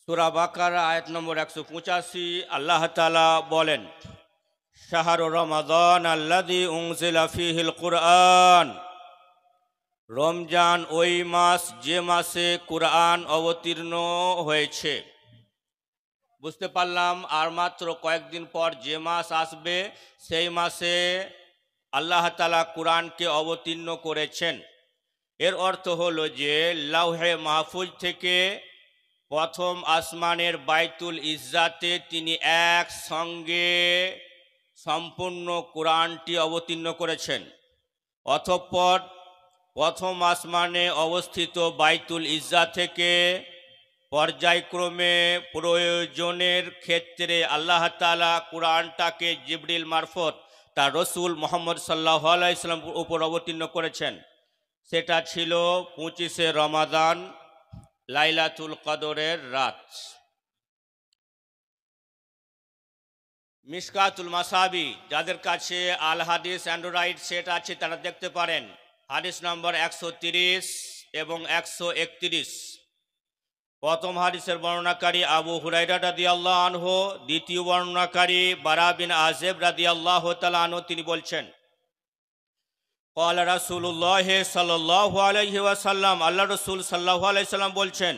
সূরা বাকারা আয়াত নম্বর 185। আল্লাহ তাআলা বলেন, শাহরু রমাদান আল্লাযী উনজিলা ফীহিল কুরআন। রমজান ওই মাস যে মাসে কুরআন অবতীর্ণ হয়েছে। বুঝতে পারলাম আর মাত্র কয়েকদিন পর যে মাস আসবে সেই মাসে আল্লাহ তাআলা কুরআনকে অবতীর্ণ করেছেন। এর অর্থ হলো যে লাউহে মাহফুজ থেকে প্রথম আসমানের বাইতুল ইজ্জাতে তিনি একসঙ্গে সম্পূর্ণ কুরআনটি অবতীর্ণ করেছেন। অতঃপর প্রথম আসমানে অবস্থিত বাইতুল ইজ্জা থেকে পর্যায়ক্রমে প্রয়োজনের ক্ষেত্রে আল্লাহ তাআলা কুরআনটাকে জিবরিল মারফত তার রসুল মুহাম্মদ সাল্লাল্লাহু আলাইহি ওয়াসাল্লামের উপর অবতীর্ণ করেছেন। সেটা ছিল 25শে রমাদান, লাইলাতুল কদরের রাত। মিশকাতুল মাসাবি, যাদের কাছে আল হাদিস অ্যান্ড্রয়েড সেট আছে তারা দেখতে পারেন, হাদিস নম্বর 130 এবং 131। প্রথম হাদিসের বর্ণনাকারী আবু হুরায়রা রাদিয়াল্লাহু আনহু, দ্বিতীয় বর্ণনাকারী বারা বিন আযিব রাদিয়াল্লাহু তাআলা আনহু। তিনি বলছেন, ক্বালা রাসূলুল্লাহ সাল্লাল্লাহু আলাইহি ওয়াসাল্লাম, আল্লাহ রাসূল সাল্লাল্লাহু আলাইহি সাল্লাম বলছেন,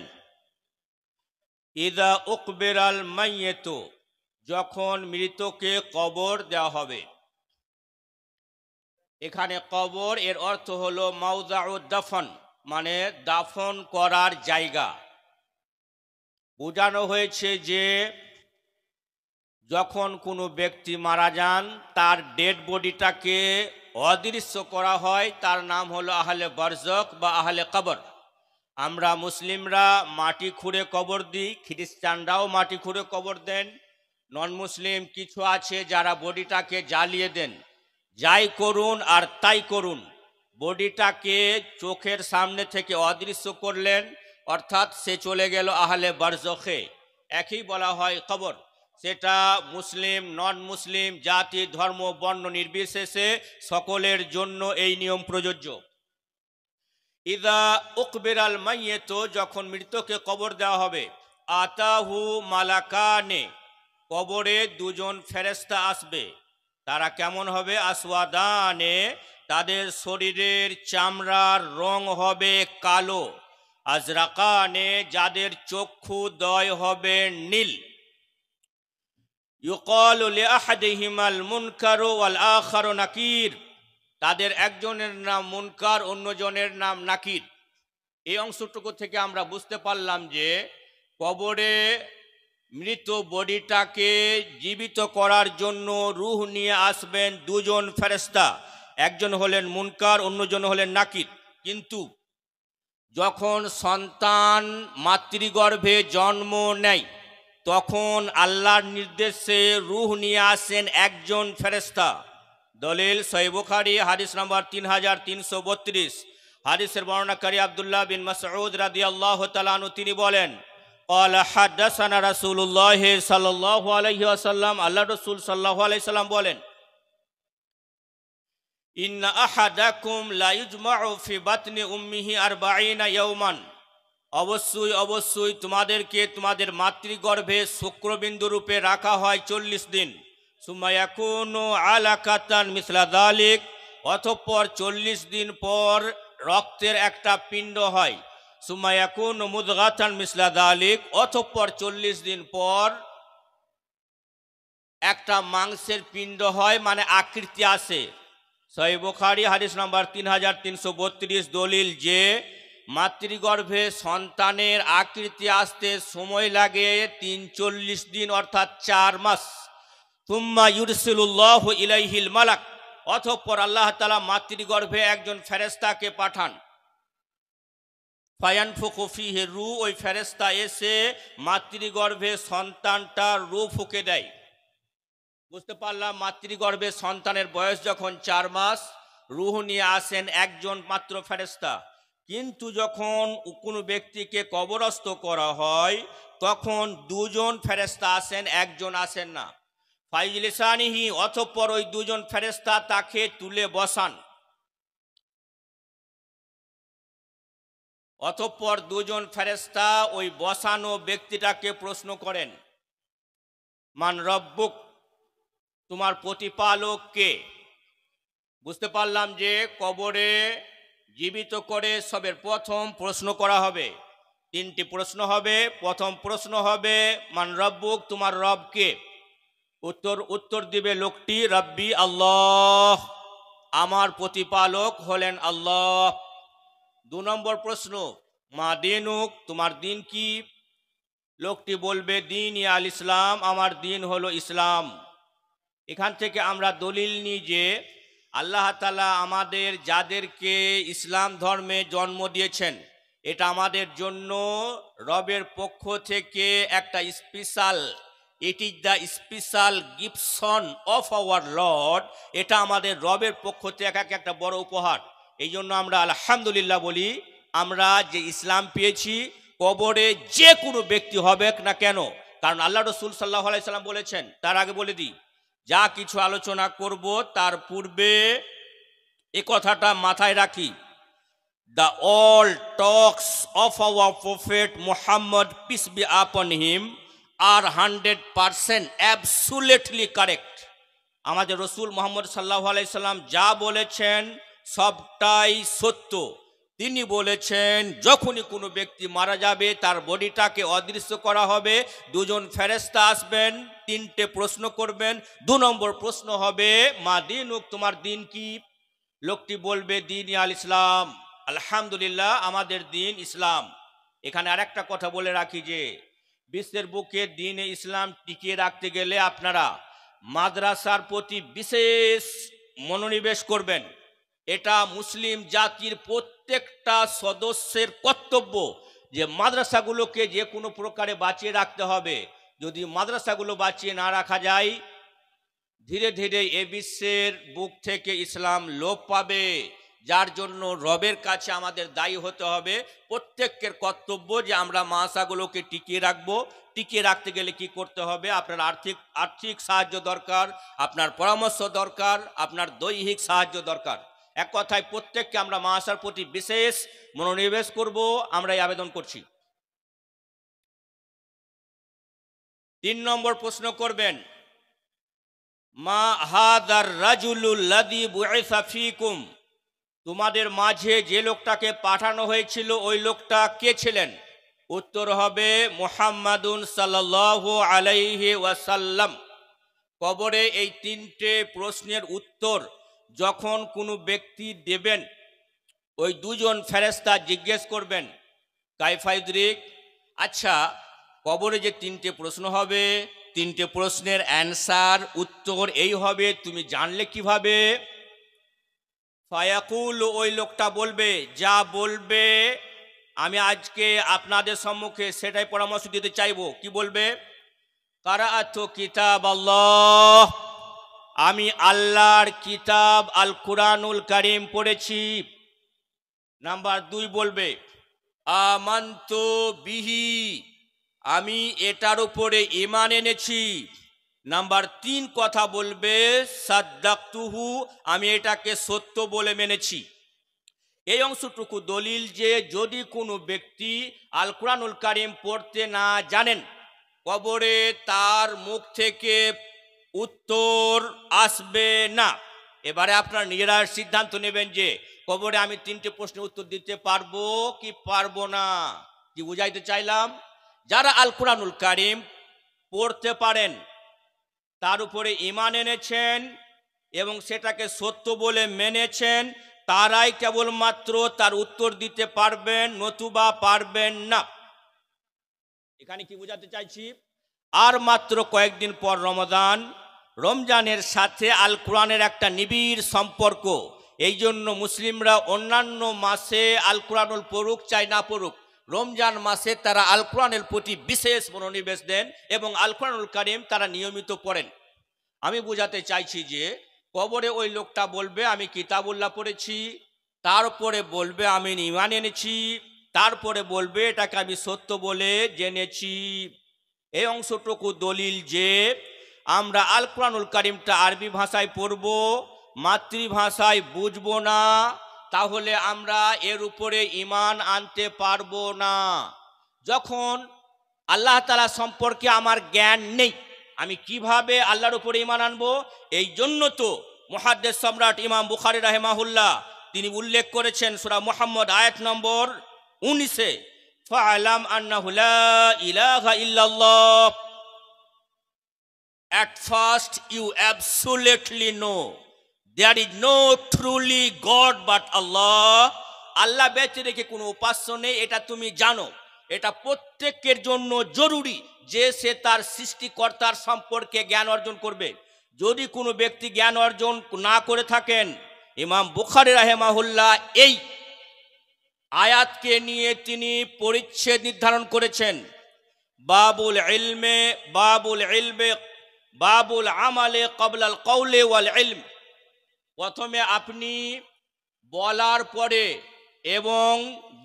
ইযা উকবিরাল মাইয়িতু, যখন মৃতকে কবর দেওয়া হবে। এখানে কবর এর অর্থ হলো মাওযাউদ দাফন, মানে দাফন করার জায়গা। বোঝানো হয়েছে যে যখন কোনো ব্যক্তি মারা যান তার ডেড বডিটাকে অদৃশ্য করা হয়, তার নাম হলো আহলে বারজখ বা আহলে কবর। আমরা মুসলিমরা মাটি খুঁড়ে কবর দিই, খ্রিস্টানরাও মাটি খুঁড়ে কবর দেন, নন মুসলিম কিছু আছে যারা বডিটাকে জ্বালিয়ে দেন। যাই করুন আর তাই করুন, বডিটাকে চোখের সামনে থেকে অদৃশ্য করলেন, অর্থাৎ সে চলে গেল আহলে বারজখে। একই বলা হয় কবর। সেটা মুসলিম নন মুসলিম জাতি ধর্ম বর্ণ নির্বিশেষে সকলের জন্য এই নিয়ম প্রযোজ্য। ইদা উকবিরাল মাইয়িত, যখন মৃতকে কবর দেওয়া হবে, আতাহু মালাকানে, কবরে দুজন ফেরেশতা আসবে। তারা কেমন হবে? আসওয়াদানে, তাদের শরীরের চামড়ার রং হবে কালো। আজরাকানে, যাদের চক্ষুদ্বয় হবে নীল। ইউকালু লিআহাদিহিমাল মুনকারু ওয়াল আখারু নাকির, তাদের একজনের নাম মুনকার, অন্যজনের নাম নাকির। এই অংশটুকু থেকে আমরা বুঝতে পারলাম যে কবরে মৃত বডিটাকে জীবিত করার জন্য রূহ নিয়ে আসবেন দুজন ফেরেশতা, একজন হলেন মুনকার, অন্যজন হলেন নাকির। কিন্তু যখন সন্তান মাতৃগর্ভে জন্ম নেয় তখন আল্লাহর নির্দেশে রূহ নিয়ে আসেন একজন ফেরেশতা। দলিল সহিহ বুখারী হাদিস নম্বর 3332। হাদিসের বর্ণনাকারী আব্দুল্লাহ বিন মাসউদ রাদিয়াল্লাহু তাআলা আনহু, তিনি বলেন, ক্বালা হাদাসানা রাসূলুল্লাহ সাল্লাল্লাহু আলাইহি ওয়াসাল্লাম, আল্লাহ রাসূল সাল্লাল্লাহু আলাইহি সাল্লাম বলেন, ইন্না আহাদাকুম লা ইজমাউ ফি বাতনি উম্মিহি 40 ইয়াওমান, অবশ্যই অবশ্যই তোমাদেরকে তোমাদের মাতৃগর্ভে শুক্রবিন্দু রূপে রাখা হয় 40 দিন। সুম্মা ইয়াকুনু আলাকাতান মিসলা যালিক, অতঃপর 40 দিন পর রক্তের একটা পিণ্ড হয়। সুম্মা ইয়াকুনু মুদগাতান মিসলা যালিক, অতঃপর 40 দিন পর একটা মাংসের পিণ্ড হয়, মানে আকৃতি আসে। সহিহ বুখারী হাদিস নম্বর 3332। দলিল যে মাতৃগর্ভে সন্তানের আকৃতি আসতে সময় লাগে 40 দিন, অর্থাৎ 4 মাস। তুম্মা ইউরসিলুল্লাহু ইলাইহিল মালাক, অতঃপর আল্লাহ তাআলা মাতৃগর্ভে একজন ফেরেশতাকে পাঠান। ফায়ানফুখু ফীহি রূহ, ওই ফেরেশতা এসে মাতৃগর্ভে সন্তানটার রূহ ফুঁকে দেয়। বুঝতে পারলাম মাতৃগর্ভে সন্তানের বয়স যখন 4 মাস, রূহ নিয়ে আসেন একজন মাত্র ফেরেশতা। কিন্তু যখন কোনো ব্যক্তিকে কবরস্থ করা হয় তখন দুজন ফেরেশতা আসেন, একজন আসেন না। ফাইজলিসানিহি, অতঃপর ওই দুজন ফেরেশতা তাকে তুলে বসান। অতঃপর দুজন ফেরেশতা ওই বসানো ব্যক্তিটাকে প্রশ্ন করেন, মান রব্বুক, তোমার প্রতিপালক কে? বুঝতে পারলাম যে কবরে জীবিত করে সবের প্রথম প্রশ্ন করা হবে। তিনটি প্রশ্ন হবে। প্রথম প্রশ্ন হবে মান রব্বুক, তোমার রব কে? উত্তর দিবে লোকটি রব্বি আল্লাহ, আমার প্রতিপালক হলেন আল্লাহ। 2 নম্বর প্রশ্ন মা দিনুক, তোমার দিন কি? লোকটি বলবে দিন আল ইসলাম, আমার দিন হলো ইসলাম। এখান থেকে আমরা দলিল নিই যে আল্লাহ তাআলা আমাদের যাদেরকে ইসলাম ধর্মে জন্ম দিয়েছেন, এটা আমাদের জন্য রবের পক্ষ থেকে একটা special, it is the special gift of our Lord. এটা আমাদের রবের পক্ষ থেকে একটা বড় উপহার। এই জন্য আমরা আলহামদুলিল্লাহ বলি। আমরা যে ইসলাম পেয়েছি, কবরে যে কোনো ব্যক্তি হবে না কেন, কারণ আল্লাহ রসুল সাল্লাল্লাহু আলাইহি সাল্লাম বলেছেন। তার আগে বলে দিই, যা কিছু আলোচনা করব তার পূর্বে এ কথাটা মাথায় রাখি, the all talks of our prophet Muhammad peace be upon him R 100% absolutely correct. আমাদের রসুল মুহাম্মদ সাল্লাল্লাহু আলাইহি সাল্লাম যা বলেছেন সবটাই সত্য। তিনি বলেছেন যখনই কোনো ব্যক্তি মারা যাবে তার বডিটাকে অদৃশ্য করা হবে, দুজন ফেরেশতা আসবেন, 3টে প্রশ্ন করবেন। 2 নম্বর প্রশ্ন হবে মা দিনুক, তোমার দিন কি? লোকটি বলবে দিন আল ইসলাম, আলহামদুলিল্লাহ আমাদের দিন ইসলাম। এখানে আরেকটা কথা বলে রাখি যে বিশ্বের বুকে দিনে ইসলাম টিকিয়ে রাখতে গেলে আপনারা মাদ্রাসার প্রতি বিশেষ মনোনিবেশ করবেন। এটা মুসলিম জাতির প্রত্যেকটা সদস্যের কর্তব্য যে মাদ্রাসাগুলোকে যে কোনো প্রকারে বাঁচিয়ে রাখতে হবে। যদি মাদ্রাসাগুলো বাঁচিয়ে না রাখা যায়, ধীরে ধীরে এ বিশ্বের বুক থেকে ইসলাম লোপ পাবে, যার জন্য রবের কাছে আমাদের দায়ী হতে হবে। প্রত্যেকের কর্তব্য যে আমরা মাদ্রাসাগুলোকে টিকিয়ে রাখবো। টিকিয়ে রাখতে গেলে কি করতে হবে? আপনার আর্থিক সাহায্য দরকার, আপনার পরামর্শ দরকার, আপনার দৈহিক সাহায্য দরকার। এক কথায় প্রত্যেককে আমরা মাদ্রাসার প্রতি বিশেষ মনোনিবেশ করব, আমরা এই আবেদন করছি। 3 নম্বর প্রশ্ন করবেন মা হাদার রাজুলুল লাযী বুইসা ফীকুম, তোমাদের মাঝে যে লোকটাকে পাঠানো হয়েছিল ওই লোকটা কে ছিলেন? উত্তর হবে মুহাম্মাদুন সাল্লাল্লাহু আলাইহি ওয়াসাল্লাম। কবরে এই 3টে প্রশ্নের উত্তর যখন কোনো ব্যক্তি দেবেন, ওই 2 জন ফেরেশতা জিজ্ঞেস করবেন কাইফা ইদরিক, আচ্ছা কবরে যে 3টে প্রশ্ন হবে, 3টে প্রশ্নের অ্যান্সার উত্তর এই হবে, তুমি জানলে কিভাবে? ফায়াকুল, ওই লোকটা বলবে, যা বলবে আমি আজকে আপনাদের সম্মুখে সেটাই পরামর্শ দিতে চাইবো। কি বলবে? কারাআতু কিতাব আল্লাহ, আমি আল্লাহর কিতাব আল কুরআনুল কারীম পড়েছি। নাম্বার 2 বলবে আমান্তু বিহি, আমি এটার উপরে ঈমান এনেছি। নাম্বার 3 কথা বলবে সাদ্দাকতুহু, আমি এটাকে সত্য বলে মেনেছি। এই অংশটুকু দলিল যে যদি কোনো ব্যক্তি আল কুরআনুল কারীম পড়তে না জানেন, কবরে তার মুখ থেকে উত্তর আসবে না। এবারে আপনারা নিজেরা সিদ্ধান্ত নেবেন যে কবরে আমি 3টে প্রশ্নের উত্তর দিতে পারবো কি পারবো না। কি বুঝাইতে চাইলাম? যারা আল কুরআনুল কারীম পড়তে পারেন, তার উপরে ঈমান এনেছেন এবং সেটাকে সত্য বলে মেনেছেন, তারাই কেবলমাত্র তার উত্তর দিতে পারবেন, নতুবা পারবেন না। এখানে কি বোঝাতে চাইছি? আর মাত্র কয়েকদিন পর রমজান, রমজানের সাথে আল কোরআনের একটা নিবিড় সম্পর্ক। এই জন্য মুসলিমরা অন্যান্য মাসে আল কোরআনুল পড়ুক চাই না পড়ুক, রমজান মাসে তারা আল কোরআনের প্রতি বিশেষ মনোনিবেশ দেন এবং আল কোরআনুল কারীম তারা নিয়মিত পড়েন। আমি বোঝাতে চাইছি যে কবরে ওই লোকটা বলবে আমি কিতাবুল্লাহ পড়েছি, তারপরে বলবে আমি ঈমান এনেছি, তারপরে বলবে এটাকে আমি সত্য বলে জেনেছি। এই অংশটুকু দলিল যে আমরা আল কোরআনুল কারীমটা আরবি ভাষায় পড়ব, মাতৃভাষায় বুঝবো না, তাহলে আমরা এর উপরে ঈমান আনতে পারবো না। যখন আল্লাহ তাআলা সম্পর্কে আমার জ্ঞান নেই, আমি কিভাবে আল্লাহর উপরে ঈমান আনবো? এই জন্য তো মুহাদ্দিস সম্রাট ইমাম বুখারী রাহিমাহুল্লাহ তিনি উল্লেখ করেছেন সূরা মুহাম্মদ আয়াত নম্বর 19-এ, ফা'লাম আন্নাহু লা ইলাহা ইল্লাল্লাহ। At first you absolutely know there is no truly God but Allah. আল্লাহ ব্যতীত রেখে কোনো উপাস্য নেই, এটা তুমি জানো। এটা প্রত্যেকের জন্য জরুরি যে সে তার সৃষ্টিকর্তার সম্পর্কে জ্ঞান অর্জন করবে। যদি কোনো ব্যক্তি জ্ঞান অর্জন না করে থাকেন, ইমাম বুখারী রাহিমাহুল্লাহ এই আয়াতকে নিয়ে তিনি পরিচ্ছেদ নির্ধারণ করেছেন, বাবুল ইলমে বাবুল আমালে ক্বাবলাল কওলি ওয়াল ইলম। প্রথমে আপনি বলার পরে এবং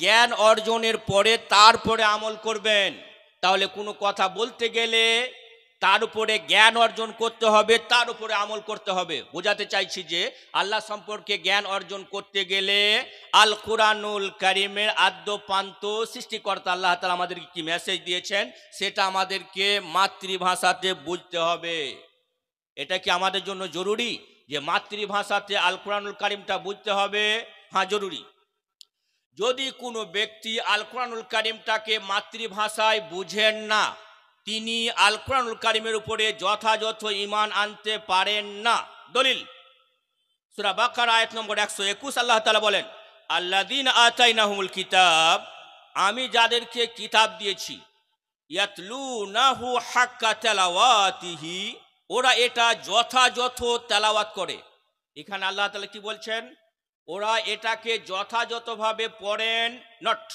জ্ঞান অর্জনের পরে তারপরে আমল করবেন। তাহলে কোনো কথা বলতে গেলে তার উপরে জ্ঞান অর্জন করতে হবে, তার উপরে আমল করতে হবে। বোঝাতে চাইছি যে আল্লাহ সম্পর্কে জ্ঞান অর্জন করতে গেলে আল কুরআনুল কারীমের আদ্যপান্ত সৃষ্টিকর্তা আল্লাহ তাআলা আমাদেরকে কি মেসেজ দিয়েছেন সেটা আমাদেরকে মাতৃভাষাতে বুঝতে হবে। এটা কি আমাদের জন্য জরুরি যে মাতৃভাষাতে আল কুরআনুল কারীমটা বুঝতে হবে? হ্যাঁ, জরুরি। যদি কোনো ব্যক্তি আল কুরআনুল কারীমটাকে মাতৃভাষায় বুঝেন না, তিনি আল কুরআনুল কারীমের উপরে যথাযথ ঈমান আনতে পারেন না। দলিল সূরা বাকারা আয়াত নম্বর 121, আল্লাহ তাআলা বলেন, আল্লাযীনা আতাইনাহুমুল কিতাব, আমি যাদেরকে কিতাব দিয়েছি, ইয়াতলুনাহু হাক্কা তিলাওয়াতিহি, ওরা এটা যথাযথ তেলাওয়াত করে। এখানে আল্লাহ তাআলা কি বলছেন? ওরা এটাকে যথাযথভাবে পড়েন নট,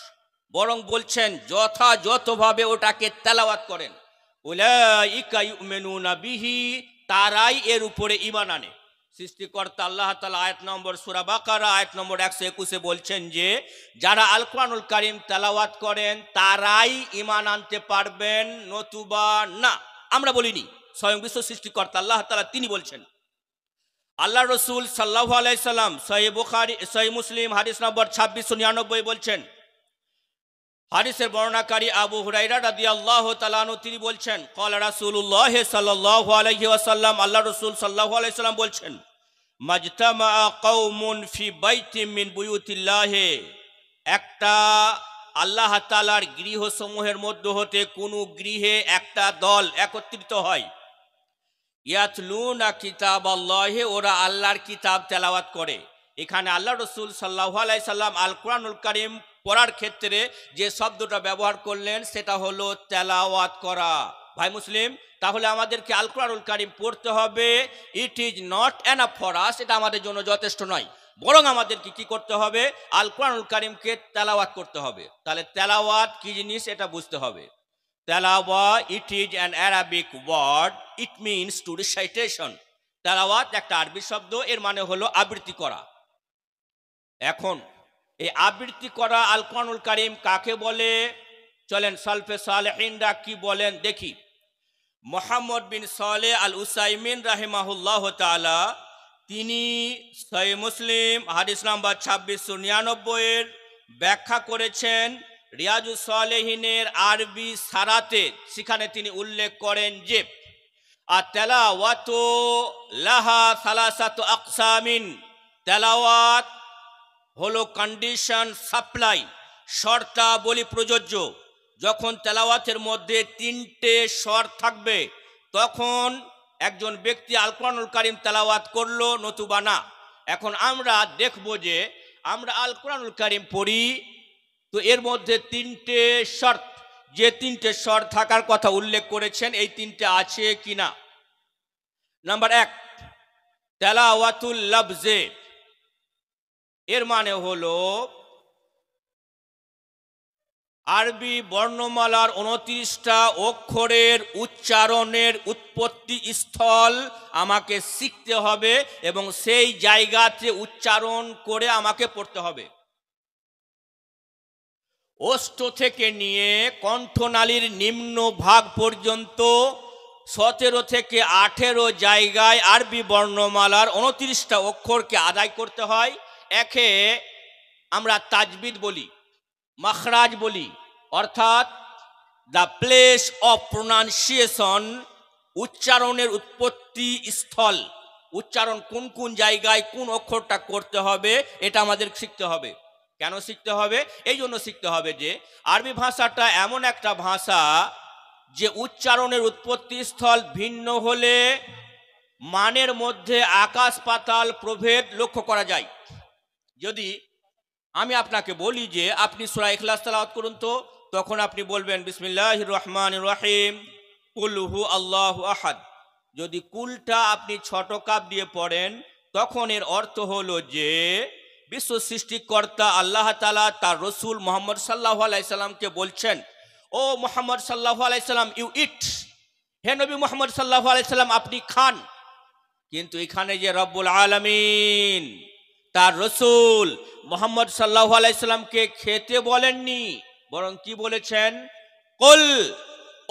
বরং বলছেন যথাযথভাবে ওটাকে তেলাওয়াত করেন। উলাইকা ইউমিনুনা বিহি, তারাই এর উপরে ঈমান আনে। সৃষ্টিকর্তা আল্লাহ তাআলা আয়াত নম্বর সূরা বাকারা আয়াত নম্বর 121-এ বলছেন যে যারা আল কুরআনুল কারীম তেলাওয়াত করেন তারাই ঈমান আনতে পারবেন, নতুবা না। আমরা বলিনি, স্বয়ং বিশ্ব সৃষ্টিকর্তা আল্লাহ তাআলা তিনি বলছেন। আল্লাহ রসুল সাল্লাল্লাহু আলাইহি সাল্লাম সহিহ বুখারী সহিহ মুসলিম হাদিস নম্বর 2699 বলছেন, হাদিসের বর্ণনাকারী আবু হুরায়রা রাদিয়াল্লাহু তাআলা আনহু তিনি বলছেন, ক্বালা রাসূলুল্লাহ সাল্লাল্লাহু আলাইহি ওয়াসাল্লাম, আল্লাহ রাসূল সাল্লাল্লাহু আলাইহি সাল্লাম বলছেন, মাজতামা কওমুন ফি বাইতিন মিন বুয়ুতিল্লাহ, একটা আল্লাহ তাআলার গৃহসমূহের মধ্যে হতে কোনো গৃহে একটা দল একত্রিত হয়, ইয়াতলুনা কিতাবাল্লাহ, ওরা আল্লাহর কিতাব তেলাওয়াত করে। এখানে আল্লাহ রসুল সাল্লাল্লাহু আলাইহি সাল্লাম আল কুরআনুল কারীম পড়ার ক্ষেত্রে যে শব্দটা ব্যবহার করলেন সেটা হলো তেলাওয়াত করা। ভাই মুসলিম, তাহলে আমাদেরকে আল কুরআনুল কারীম পড়তে হবে। It is not enough for us, এটা আমাদের জন্য যথেষ্ট নয়, বরং আমাদেরকে কি করতে হবে? আল কুরআনুল কারীমকে তেলাওয়াত করতে হবে। তাহলে তেলাওয়াত কি জিনিস এটা বুঝতে হবে। তেলাওয়া, it is an Arabic word, it means to recitation. তেলাওয়াত একটা আরবি শব্দ, এর মানে হলো আবৃত্তি করা। এখন এই আবৃত্তি করা আল কুরআনুল কারীম কাকে বলে? চলেন সালফে সালেহিনরা কি বলেন দেখি। মুহাম্মদ বিন সালেহ আল উসাইমিন রাহিমাহুল্লাহ তাআলা তিনি সহিহ মুসলিম হাদিস নাম্বার 2699-এর ব্যাখ্যা করেছেন রিয়াজুস সালেহিনের আরবি সারাতে। সেখানে তিনি উল্লেখ করেন যে আত-তেলাওয়াতু লাহা সালাসাতু আকসামিন, তেলাওয়াত হলো কন্ডিশন সাপ্লাই, শর্তাবলী প্রযোজ্য। যখন তেলাওয়াতের মধ্যে 3টে শর্ত থাকবে তখন একজন ব্যক্তি আল কুরআনুল কারীম তেলাওয়াত করলো, নতুবা না। এখন আমরা দেখব যে আমরা আল কুরআনুল কারীম পড়ি তো এর মধ্যে 3টে শর্ত, যে 3টে শর্ত থাকার কথা উল্লেখ করেছেন এই 3টে আছে কিনা। নাম্বার 1, তেলাওয়াতুল লফজে, এর মানে হলো আরবি বর্ণমালার 29টা অক্ষরের উচ্চারণের উৎপত্তি স্থল আমাকে শিখতে হবে এবং সেই জায়গাতে উচ্চারণ করে আমাকে পড়তে হবে। ওষ্ঠ থেকে নিয়ে কণ্ঠনালীর নিম্ন ভাগ পর্যন্ত 17 থেকে 18 জায়গায় আরবি বর্ণমালার 29টা অক্ষরকে আদায় করতে হয়। একে আমরা তাজবিদ বলি, মাখরাজ বলি, অর্থাৎ দ্য প্লেস অফ প্রোনাউন্সিয়েশন, উচ্চারণের উৎপত্তি স্থল, উচ্চারণ কোন কোন জায়গায় কোন অক্ষরটা করতে হবে এটা আমাদের শিখতে হবে। কেন শিখতে হবে? এই জন্য শিখতে হবে যে আরবি ভাষাটা এমন একটা ভাষা যে উচ্চারণের উৎপত্তি স্থল ভিন্ন হলে মানের মধ্যে আকাশ পাতাল প্রভেদ লক্ষ্য করা যায়। যদি আমি আপনাকে বলি যে আপনি সূরা ইখলাস তেলাওয়াত করুন, তো তখন আপনি বলবেন বিসমিল্লাহির রহমানির রহিম, কুল হু আল্লাহু আহাদ। যদি কুলটা আপনি ছোট কাপ দিয়ে পড়েন তখন এর অর্থ হলো যে বিশ্ব সৃষ্টিকর্তা আল্লাহ তাআলা তার রসুল মুহাম্মদ সাল্লাল্লাহু আলাইহি সাল্লামকে বলছেন, ও মুহাম্মদ সাল্লাল্লাহু আলাইহি সাল্লাম, ইউ ইট, হে নবী মুহাম্মদ সাল্লাল্লাহু আলাইহি সাল্লাম আপনি খান। কিন্তু এখানে যে রব্বুল আলামিন তার রসুল মুহাম্মদ সাল্লাল্লাহু আলাইহি সাল্লামকে খেতে বলেননি, বরং কি বলেছেন? কুল,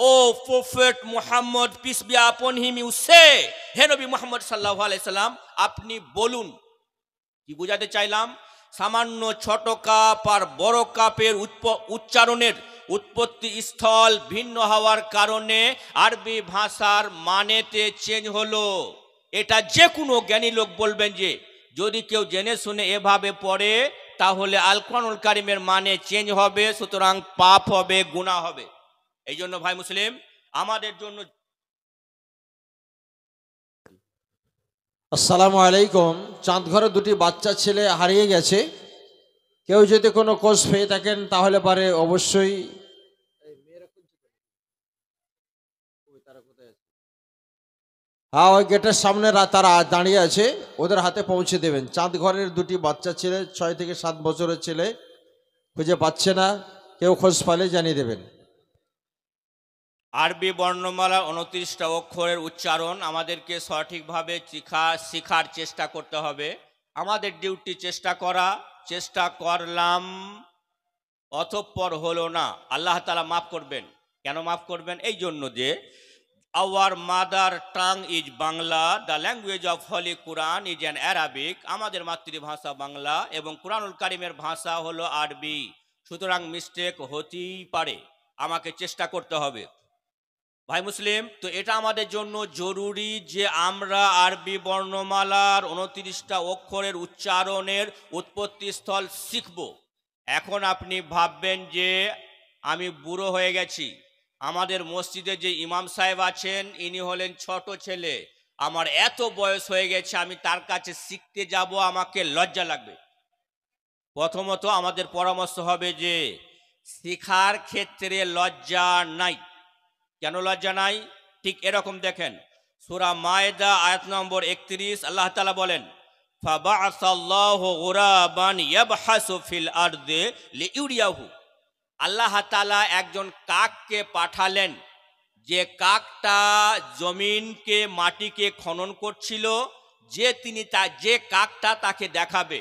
O prophet Muhammad peace be upon him, you সে, হে নবী মুহাম্মদ সাল্লাল্লাহু আলাইহি সাল্লাম আপনি বলুন। কি বোঝাতে চাইলাম? সামান্য ছোট কাপ আর বড় কাপের উচ্চারণের উৎপত্তি স্থল ভিন্ন হওয়ার কারণে আরবি ভাষার মানেতে চেঞ্জ হলো। এটা যে কোনো জ্ঞানী লোক বলবেন যে যদি কেউ জেনে শুনে এভাবে পড়ে তাহলে আল কোরআনুল কারীমের মানে চেঞ্জ হবে, সুতরাং পাপ হবে, গুনাহ হবে। এই জন্য ভাই মুসলিম আমাদের জন্য। আসসালামু আলাইকুম। চাঁদঘরে দুটি বাচ্চা ছেলে হারিয়ে গেছে। কেউ যদি কোনো খোঁজ পেয়ে থাকেন তাহলে পারে অবশ্যই হ্যাঁ ওই গেটের সামনে তারা দাঁড়িয়ে আছে, ওদের হাতে পৌঁছে দেবেন। চাঁদঘরের দুটি বাচ্চা ছেলে, 6 থেকে 7 বছরের ছেলে, খুঁজে পাচ্ছে না, কেউ খোঁজ পেলে জানিয়ে দেবেন। আরবি বর্ণমালা 29টা অক্ষরের উচ্চারণ আমাদেরকে সঠিকভাবে শিখার চেষ্টা করতে হবে। আমাদের ডিউটি চেষ্টা করলাম, অতঃপর হলো না। আল্লাহ তাআলা মাফ করবেন। কেন মাফ করবেন? এই জন্য যে our mother tongue is Bangla, the language of holy Quran is an Arabic. আমাদের মাতৃভাষা বাংলা এবং কোরআনুল কারীমের ভাষা হলো আরবি, সুতরাং মিস্টেক হতেই পারে, আমাকে চেষ্টা করতে হবে। ভাই মুসলিম, তো এটা আমাদের জন্য জরুরি যে আমরা আরবি বর্ণমালার 29টা অক্ষরের উচ্চারণের উৎপত্তি স্থল শিখব। এখন আপনি ভাববেন যে আমি বুড়ো হয়ে গেছি, আমাদের মসজিদে যে ইমাম সাহেব আছেন ইনি হলেন ছোট ছেলে, আমার এত বয়স হয়ে গেছে আমি তার কাছে শিখতে যাব, আমাকে লজ্জা লাগবে। প্রথমত আমাদের পরামর্শ হবে যে শিখার ক্ষেত্রে লজ্জা নাই। কেন লজ্জা নাই? ঠিক এরকম দেখেন, সূরা মায়েদা আয়াত নম্বর 31 আল্লাহ তাআলা বলেন, ফাবাআসাল্লাহু গুরাবান ইয়াবহাসু ফিল আরদি লিইউরিয়াহু। আল্লাহ তাআলা একজন কাককে পাঠালেন, যে কাকটা জমিনকে মাটিকে খনন করছিল, যে কাকটা তাকে দেখাবে।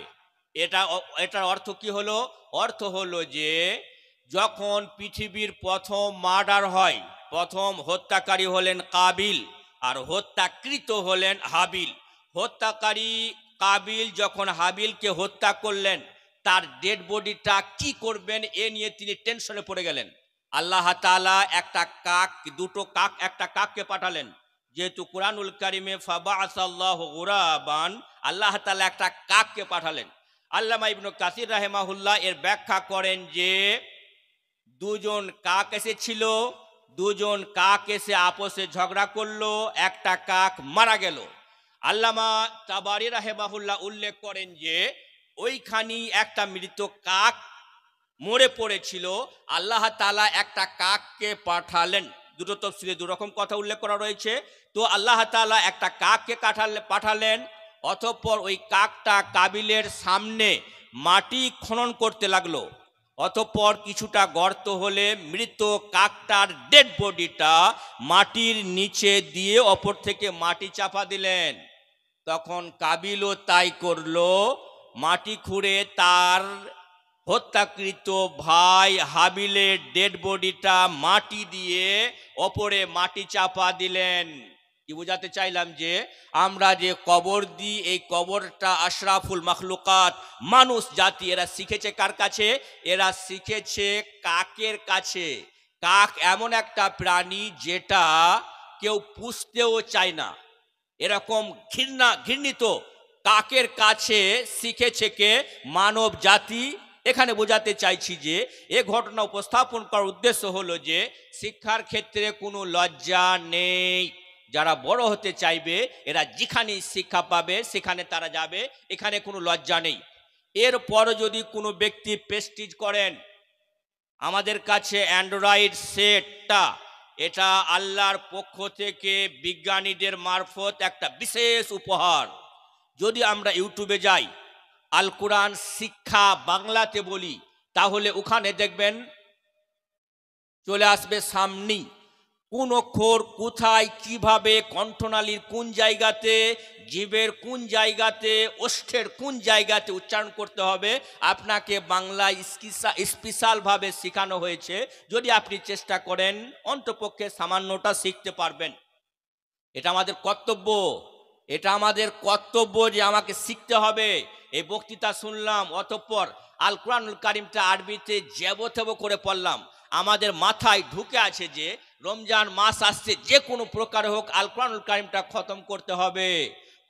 এটার অর্থ কি হলো? অর্থ হলো যে যখন পৃথিবীর প্রথম মার্ডার হয়, প্রথম হত্যাকারী হলেন কাবিল আর হত্যাকৃত হলেন হাবিল। হত্যাকারী কাবিল যখন হাবিলকে হত্যা করলেন, তার ডেড বডিটা কি করবেন এ নিয়ে তিনি টেনশনে পড়ে গেলেন। আল্লাহ তাআলা একটা কাককে পাঠালেন। যেহেতু কুরআনুল কারীমে ফাবাআসাল্লাহু গুরাবান, আল্লাহ তাআলা একটা কাককে পাঠালেন। আল্লামা ইবনে কাসির রাহিমাহুল্লাহ এর ব্যাখ্যা করেন যে দুজন কাক এসেছিল, দুজন কাক এসে আপসে ঝগড়া করলো, একটা কাক মারা গেল। আল্লামা তাবারি রাহিমাহুল্লাহ উল্লেখ করেন যে ওইখানি একটা মৃত কাক মরে পড়েছিল, আল্লাহ তাআলা একটা কাককে পাঠালেন। দুটো তাফসীরে দু রকম কথা উল্লেখ করা রয়েছে। তো আল্লাহ তাআলা একটা কাককে পাঠালেন, অতঃপর ওই কাকটা কাবিলের সামনে মাটি খনন করতে লাগলো। অতঃপর কিছুটা গর্ত হলে মৃত কাকটার ডেড বডিটা মাটির নিচে দিয়ে অপর থেকে মাটি চাপা দিলেন। তখন কাবিলও তাই করলো, মাটি খুঁড়ে তার হত্যাকৃত ভাই হাবিলের ডেড বডিটা মাটি দিয়ে ওপরে মাটি চাপা দিলেন। কি বোঝাতে চাইলাম যে আমরা যে কবর দিই, এই কবরটা আশরাফুল মাখলুকাত, মানুষ জাতি, এরা শিখেছে কার কাছে? এরা শিখেছে কাকের কাছে। কাক এমন একটা প্রাণী যেটা কেউ পুষতেও চায় না, এরকম ঘৃণিত কাকের কাছে শিখেছে কে? মানব জাতি। এখানে বোঝাতে চাইছি যে এ ঘটনা উপস্থাপন করার উদ্দেশ্য হলো যে শিক্ষার ক্ষেত্রে কোনো লজ্জা নেই। যারা বড় হতে চাইবে এরা যেখানে শিক্ষা পাবে সেখানে তারা যাবে, এখানে কোনো লজ্জা নেই। এরপর যদি কোনো ব্যক্তি প্রেস্টিজ করেন, আমাদের কাছে অ্যান্ড্রয়েড সেটটা, এটা আল্লাহর পক্ষ থেকে বিজ্ঞানীদের মারফত একটা বিশেষ উপহার। যদি আমরা ইউটিউবে যাই, আল কোরআন শিক্ষা বাংলাতে বলি, তাহলে ওখানে দেখবেন চলে আসবে সামনেই কোন অক্ষর কোথায়, কিভাবে, কণ্ঠনালীর কোন জায়গাতে, জীবের কোন জায়গাতে, ওষ্ঠের কোন জায়গাতে উচ্চারণ করতে হবে, আপনাকে বাংলা স্পেশালভাবে শেখানো হয়েছে। যদি আপনি চেষ্টা করেন অন্তপক্ষে সামান্যটা শিখতে পারবেন। এটা আমাদের কর্তব্য, এটা আমাদের কর্তব্য যে আমাকে শিখতে হবে। এই বক্তৃতা শুনলাম, অতঃপর আল কোরআনুল কারিমটা আরবিতে যেবতেব করে পড়লাম। আমাদের মাথায় ঢুকে আছে যে রমজান মাস আসছে, যে কোনো প্রকারে হোক আল কোরআনুল কারিমটা খতম করতে হবে।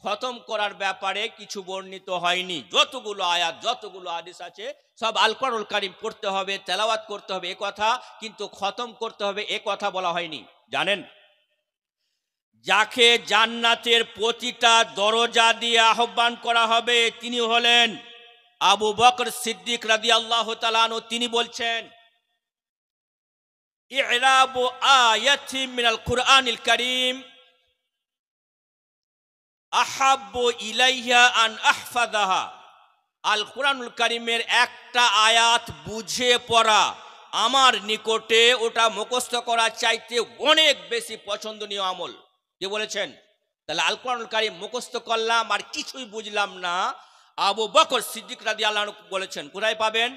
খতম করার ব্যাপারে কিছু বর্ণিত হয়নি। যতগুলো আয়াত, যতগুলো হাদিস আছে সব আল কোরআনুল কারিম পড়তে হবে, তেলাওয়াত করতে হবে এ কথা, কিন্তু খতম করতে হবে এ কথা বলা হয়নি। জানেন, যাকে জান্নাতের প্রতিটা দরজা দিয়ে আহ্বান করা হবে তিনি হলেন আবু বকর সিদ্দিক রাদিয়াল্লাহু তাআলা আনহু। তিনি বলছেন, ইরাবু আয়াতি মিনাল কুরআনিল কারীম আহাব্বু ইলাইহা আন আহফাযাহা। আল কোরআনুল কারীমের একটা আয়াত বুঝে পড়া আমার নিকটে ওটা মুখস্থ করা চাইতে অনেক বেশি পছন্দনীয় আমল। কে বলেছেন? তাহলে আল কোরআনুল কারীম মুখস্থ করলাম আর কিছুই বুঝলাম না, আবু বকর সিদ্দিক রাদিয়াল্লাহু আনহু বলেছেন। কোথায় পাবেন?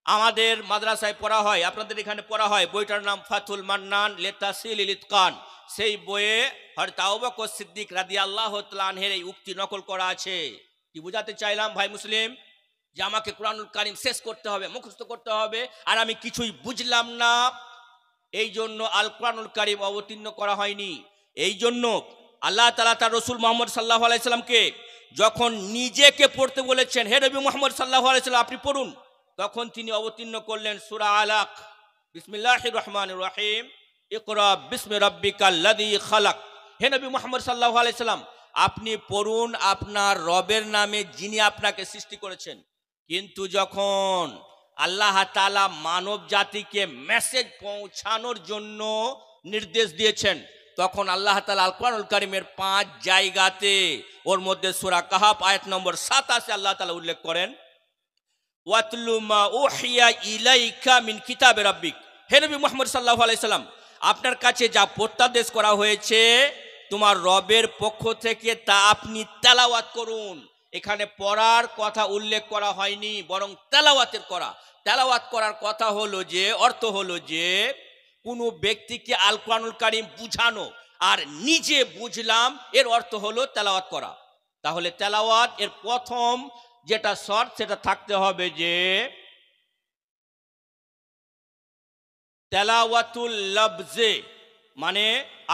আমাদের মাদ্রাসায় পড়া হয়, আপনাদের এখানে পড়া হয়। বইটার নাম ফাতুল মান্নান লিতাসিলিল ইতকান। সেই বইয়ে হযরত আবু বকর সিদ্দিক রাদিয়াল্লাহু তাআলা আনহুর এই উক্তি নকল করা আছে। কি বোঝাতে চাইলাম ভাই মুসলিম? যে আমাকে কোরআনুল কারীম শেষ করতে হবে, মুখস্থ করতে হবে, আর আমি কিছুই বুঝলাম না, এই জন্য আল কোরআনুল কারীম অবতীর্ণ করা হয়নি। এই জন্য আল্লাহ তাআলা তার রাসূল মুহাম্মদ সাল্লাল্লাহু আলাইহি সাল্লামকে যখন নিজেকে পড়তে বলেছেন, হে নবী মুহাম্মদ সাল্লাল্লাহু আলাইহি সাল্লাম আপনি পড়ুন, তখন তিনি অবতীর্ণ করলেন সূরা আলাক, বিসমিল্লাহির রহমানির রহিম, ইকরা বিসমি রাব্বিকাল্লাযী খালাক। হে নবী মুহাম্মদ সাল্লাল্লাহু আলাইহি সাল্লাম আপনি পড়ুন আপনার রবের নামে যিনি আপনাকে সৃষ্টি করেছেন। কিন্তু যখন আল্লাহ তাআলা মানব জাতিকে মেসেজ পৌঁছানোর জন্য নির্দেশ দিয়েছেন, তখন আল্লাহ তাআলা আল কোরআনুল কারীমের 5 জায়গাতে, ওর মধ্যে সূরা কাহাফ আয়াত নম্বর 27 আল্লাহ তাআলা উল্লেখ করেন, ওয়াতলু মা উহিয়া ইলাইকা মিন কিতাবে রাব্বিক। হে নবী মুহাম্মদ সাল্লাল্লাহু আলাইহি সাল্লাম আপনার কাছে যা প্রত্যাদেশ করা হয়েছে তোমার রবের পক্ষ থেকে তা আপনি তেলাওয়াত করুন। এখানে পড়ার কথা উল্লেখ করা হয়নি, বরং তেলাওয়াতের করা। তেলাওয়াত করার কথা হলো যে, অর্থ হলো যে কোনো ব্যক্তিকে আল কোরআনুল কারীম বুঝানো, আর নিজে বুঝলাম, এর অর্থ হলো তেলাওয়াত করা। তাহলে তেলাওয়াত এর প্রথম যেটা শর্ত সেটা থাকতে হবে যে তেলাওয়াতুল লফজে, মানে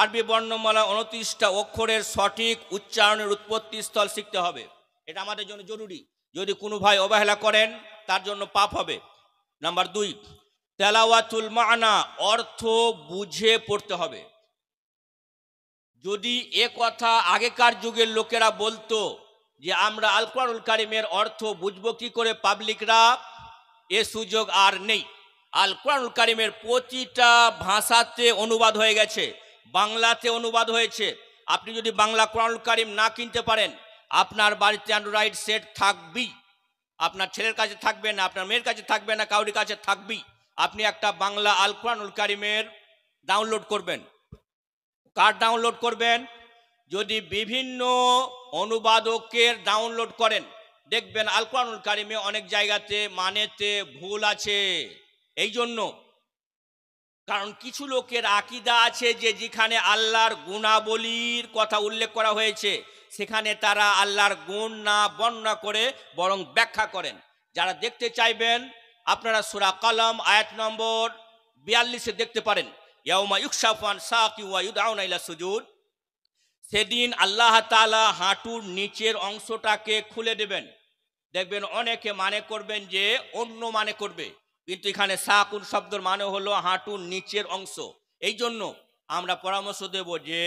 আরবি বর্ণমালা 29টা অক্ষরের সঠিক উচ্চারণের উৎপত্তি স্থল শিখতে হবে। এটা আমাদের জন্য জরুরি। যদি কোনো ভাই অবহেলা করেন তার জন্য পাপ হবে। নাম্বার 2, তেলাওয়াতুল মানা, অর্থ বুঝে পড়তে হবে। যদি এ কথা আগেকার যুগের লোকেরা বলতো যে আমরা আল কোরআনুল কারীমের অর্থ বুঝবো কি করে পাবলিকরা, এ সুযোগ আর নেই। আল কোরআনুল কারীমের প্রতিটা ভাষাতে অনুবাদ হয়ে গেছে, বাংলাতে অনুবাদ হয়েছে। আপনি যদি বাংলা কোরআনুল কারীম না কিনতে পারেন, আপনার বাড়িতে অ্যান্ড্রয়েড সেট থাকবেই, আপনার ছেলের কাছে থাকবে না, আপনার মেয়ের কাছে থাকবে না, কাউরির কাছে থাকবেই। আপনি একটা বাংলা আল কোরআনুল কারীমের ডাউনলোড করবেন। কার ডাউনলোড করবেন? যদি বিভিন্ন অনুবাদকের ডাউনলোড করেন, দেখবেন আল কোরআনুল কারীমে অনেক জায়গাতে মানেতে ভুল আছে। এই জন্য কারণ কিছু লোকের আকীদা আছে যে যেখানে আল্লাহর গুণাবলীর কথা উল্লেখ করা হয়েছে সেখানে তারা আল্লাহর গুণ না বর্ণনা করে বরং ব্যাখ্যা করেন। যারা দেখতে চাইবেন আপনারা সূরা কলম আয়াত নম্বর 42-এ দেখতে পারেন, ইয়াউমা ইউকশাফু আন সাকি ওয়া ইউদআউনা ইলা সুজুদ। সেদিন আল্লাহ তাআলা হাঁটুর নিচের অংশটাকে খুলে দেবেন। দেখবেন অনেকে মানে করবেন যে অন্য মানে করবে, কিন্তু এখানে সাকুন শব্দের মানে হলো হাঁটুর নিচের অংশ। এই জন্য আমরা পরামর্শ দেব যে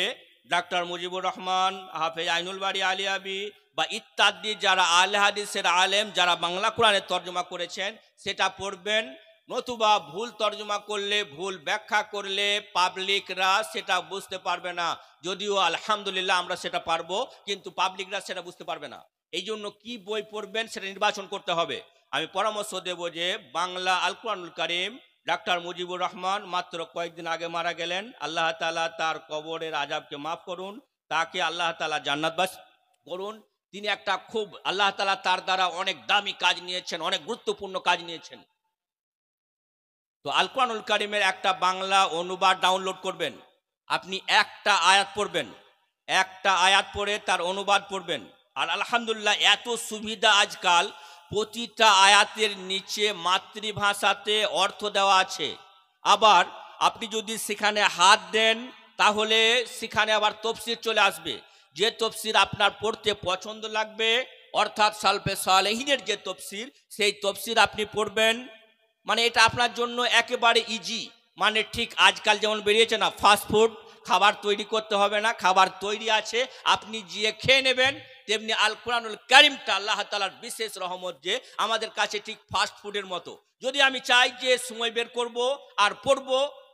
ডাক্তার মুজিবুর রহমান, হাফেজ আইনুল বাড়ি আলিয়াবি বা ইত্যাদি যারা আলে হাদিসের আলেম যারা বাংলা কোরআনের তর্জমা করেছেন সেটা পড়বেন। নতুবা ভুল তর্জমা করলে, ভুল ব্যাখ্যা করলে পাবলিকরা সেটা বুঝতে পারবে না। যদিও আলহামদুলিল্লাহ আমরা সেটা পারবো, কিন্তু পাবলিকরা সেটা বুঝতে পারবে না। এই জন্য কি বই পড়বেন সেটা নির্বাচন করতে হবে। আমি পরামর্শ দেব যে বাংলা আল কোরআনুল কারীম, ডাক্তার মুজিবুর রহমান মাত্র কয়েকদিন আগে মারা গেলেন। আল্লাহ তাআলা তার কবরের আযাবকে মাফ করুন, তাকে আল্লাহ তাআলা জান্নাতবাসী করুন। তিনি একটা খুব আল্লাহ তাআলা তার দ্বারা অনেক দামি কাজ নিয়েছেন, অনেক গুরুত্বপূর্ণ কাজ নিয়েছেন। তো আল কোরআনুল কারীমের একটা বাংলা অনুবাদ ডাউনলোড করবেন। আপনি একটা আয়াত পড়বেন, একটা আয়াত পড়ে তার অনুবাদ পড়বেন। আর আলহামদুলিল্লাহ এত সুবিধা আজকাল, প্রতিটা আয়াতের নিচে মাতৃভাষাতে অর্থ দেওয়া আছে। আবার আপনি যদি সেখানে হাত দেন তাহলে সেখানে আবার তফসির চলে আসবে। যে তফসির আপনার পড়তে পছন্দ লাগবে, অর্থাৎ সালফে সালেহিনের যে তফসির, সেই তফসির আপনি পড়বেন। মানে এটা আপনার জন্য একেবারে ইজি। মানে ঠিক আজকাল যেমন বেরিয়েছে না ফাস্টফুড, খাবার তৈরি করতে হবে না, খাবার তৈরি আছে, আপনি গিয়ে খেয়ে নেবেন। তেমনি আল কোরআনুল কারীমটা আল্লাহ তাআলার বিশেষ রহমত যে আমাদের কাছে ঠিক ফাস্ট ফুডের মতো। যদি আমি চাই যে সময় বের করব আর পড়ব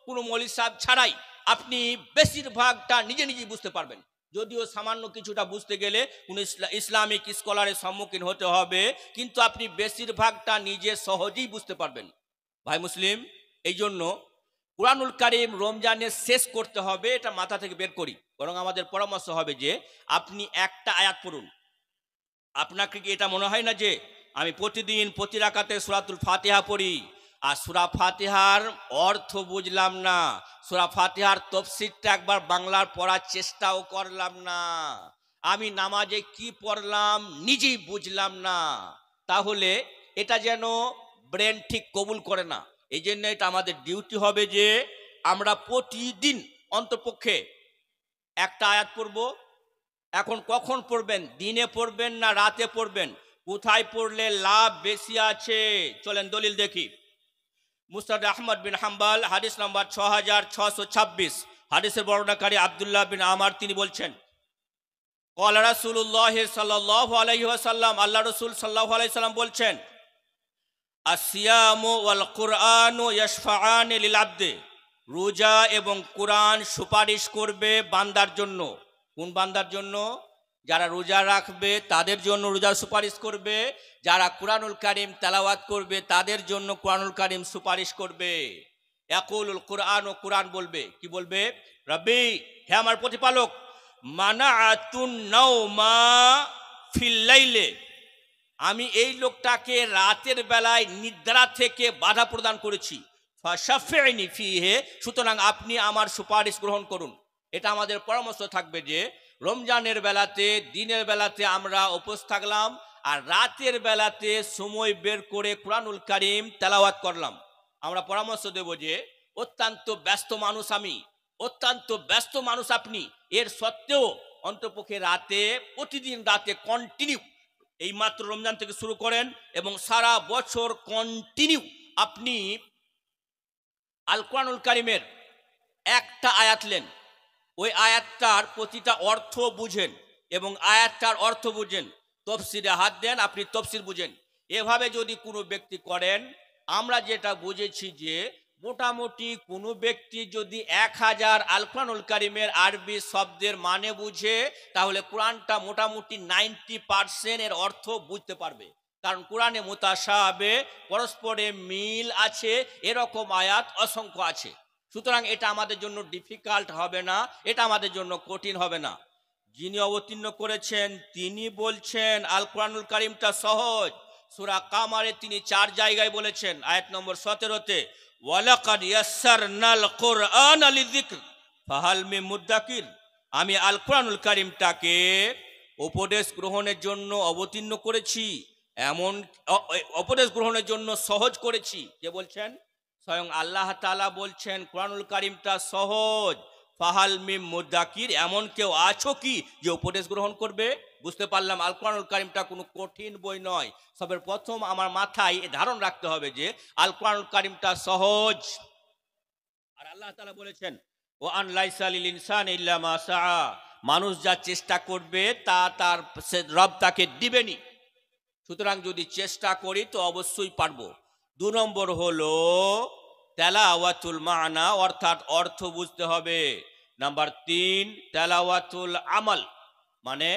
কোনো মৌলভী সাহেব ছাড়াই, আপনি বেশিরভাগটা নিজে নিজেই বুঝতে পারবেন। যদিও সামান্য কিছুটা বুঝতে গেলে কোনো ইসলামিক স্কলারের সম্মুখীন হতে হবে, কিন্তু আপনি বেশিরভাগটা নিজে সহজেই বুঝতে পারবেন। ভাই মুসলিম, এই জন্য কুরআনুল কারীম রমজানে শেষ করতে হবে, এটা মাথা থেকে বের করি। বরং আমাদের পরামর্শ হবে যে আপনি একটা আয়াত পড়ুন। আপনাকে কি এটা মনে হয় না যে আমি প্রতিদিন প্রতি রাকাতে সূরাতুল ফাতিহা পড়ি, আর সূরা ফাতিহার অর্থ বুঝলাম না, সূরা ফাতিহার তাফসীরটা একবার বাংলার পড়ার চেষ্টাও করলাম না, আমি নামাজে কি পড়লাম নিজেই বুঝলাম না, তাহলে এটা যেন ব্রেন ঠিক কবুল করে না। এই জন্য এটা আমাদের ডিউটি হবে যে আমরা প্রতিদিন অন্তপক্ষে একটা আয়াত পড়ব। এখন কখন পড়বেন, দিনে পড়বেন না রাতে পড়বেন, কোথায় পড়লে লাভ বেশি আছে চলেন দলিল দেখি। মুসনাদ আহমদ বিন হাম্বল হাদিস নাম্বার 6626, হাদিসের বর্ণনাকারী আব্দুল্লাহ বিন আমার, তিনি বলছেন ক্বালা রাসূলুল্লাহ সাল্লাল্লাহু আলাইহি ওয়াসাল্লাম, আল্লাহ রাসূল সাল্লাল্লাহু আলাইহি সাল্লাম বলছেন আসিয়ামু ওয়াল কুরআনু ইয়াশফাআনি লিল আবদি, রোজা এবং কোরআন সুপারিশ করবে বান্দার জন্য। কোন বান্দার জন্য? যারা রোজা রাখবে তাদের জন্য রোজা সুপারিশ করবে, যারা কুরআনুল কারীম তেলাওয়াত করবে তাদের জন্য কুরআনুল কারীম সুপারিশ করবে। ইয়াকুলুল কুরআন, ও কুরআন বলবে, কি বলবে? রব্বি, হে আমার প্রতিপালক, মানাআতুন নাওমা ফিল লাইলে, আমি এই লোকটাকে রাতের বেলায় নিদ্রা থেকে বাধা প্রদান করেছি, ফাশাফিনি ফিহি, সুতরাং আপনি আমার সুপারিশ গ্রহণ করুন। এটা আমাদের পরামর্শ থাকবে যে রমজানের বেলাতে, দিনের বেলাতে আমরা উপোস থাকলাম, আর রাতের বেলাতে সময় বের করে কুরআনুল কারীম তেলাওয়াত করলাম। আমরা পরামর্শ দেব যে অত্যন্ত ব্যস্ত মানুষ আমি, অত্যন্ত ব্যস্ত মানুষ আপনি, এর সত্ত্বেও অন্তপক্ষে রাতে, প্রতিদিন রাতে কন্টিনিউ, এই মাত্র রমজান থেকে শুরু করেন এবং সারা বছর কন্টিনিউ আপনি আল কোরআনুল কারীমের একটা আয়াত নেন, ওই আয়াতটার প্রতিটা অর্থ বুঝেন এবং আয়াতটার অর্থ বুঝেন, তফসিরে হাত দেন, আপনি তফসির বুঝেন। এভাবে যদি কোনো ব্যক্তি করেন, আমরা যেটা বুঝেছি যে মোটামুটি কোনো ব্যক্তি যদি 1000 আল কোরআনুল কারীমের আরবি শব্দের মানে বুঝে, তাহলে কোরআনটা মোটামুটি 90% এর অর্থ বুঝতে পারবে। কারণ কোরআনে মুতাশাবে, পরস্পরে মিল আছে, এরকম আয়াত অসংখ্য আছে। সুতরাং এটা আমাদের জন্য ডিফিকাল্ট হবে না, এটা আমাদের জন্য কঠিন হবে না। যিনি অবতীর্ণ করেছেন তিনি বলছেন আল কোরআনুল কারীমটা সহজ। সূরা কামারে তিনি 4 জায়গায় বলেছেন, আয়াত নম্বর 17-তে, ওয়ালাকাদ ইয়াসসারনাল কুরআনা লিযিকর ফাহাল মিন মুদ্দাকির। আমি আল কোরআনুল কারীমটাকে উপদেশ গ্রহণের জন্য অবতীর্ণ করেছি, এমন উপদেশ গ্রহণের জন্য সহজ করেছি। কে বলছেন? স্বয়ং আল্লাহ তাআলা বলছেন কোরআনুল কারীমটা সহজ। ফাহাল মিন মুদ্দাকির, এমন কেউ আছো কি যে উপদেশ গ্রহণ করবে? বুঝতে পারলাম আল কোরআনুল কারীমটা কোনো কঠিন বই নয়। সবের প্রথম আমার মাথায় ধারণ রাখতে হবে যে আল কোরআনুল কারীমটা সহজ। আর আল্লাহ তাআলা বলেছেন ওয়া আন লাইসা লিল ইনসানি ইল্লা মা সাআ, মানুষ যা চেষ্টা করবে তা তার রব তাকে দিবেনি। সুতরাং যদি চেষ্টা করি তো অবশ্যই পারবো। 2 নম্বর হলো তেলাওয়াতুল মানা, অর্থাৎ অর্থ বুঝতে হবে। নাম্বার 3 তেলাওয়াতুল আমাল, মানে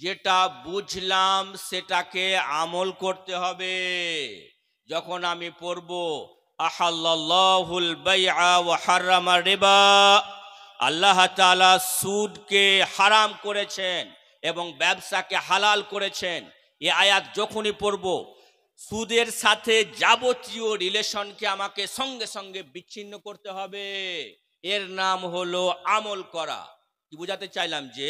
যেটা বুঝলাম সেটাকে আমল করতে হবে। যখন আমি পড়ব আহাল্লাল্লাহুল বাইআ ওয়া হারামা রিবা, আল্লাহ তাআলা সুদকে হারাম করেছেন এবং ব্যবসাকে হালাল করেছেন, এই আয়াত যখনই পড়ব সুদের সাথে যাবতীয় রিলেশনকে আমাকে সঙ্গে সঙ্গে বিচ্ছিন্ন করতে হবে। এর নাম হলো আমল করা। কি বোঝাতে চাইলাম যে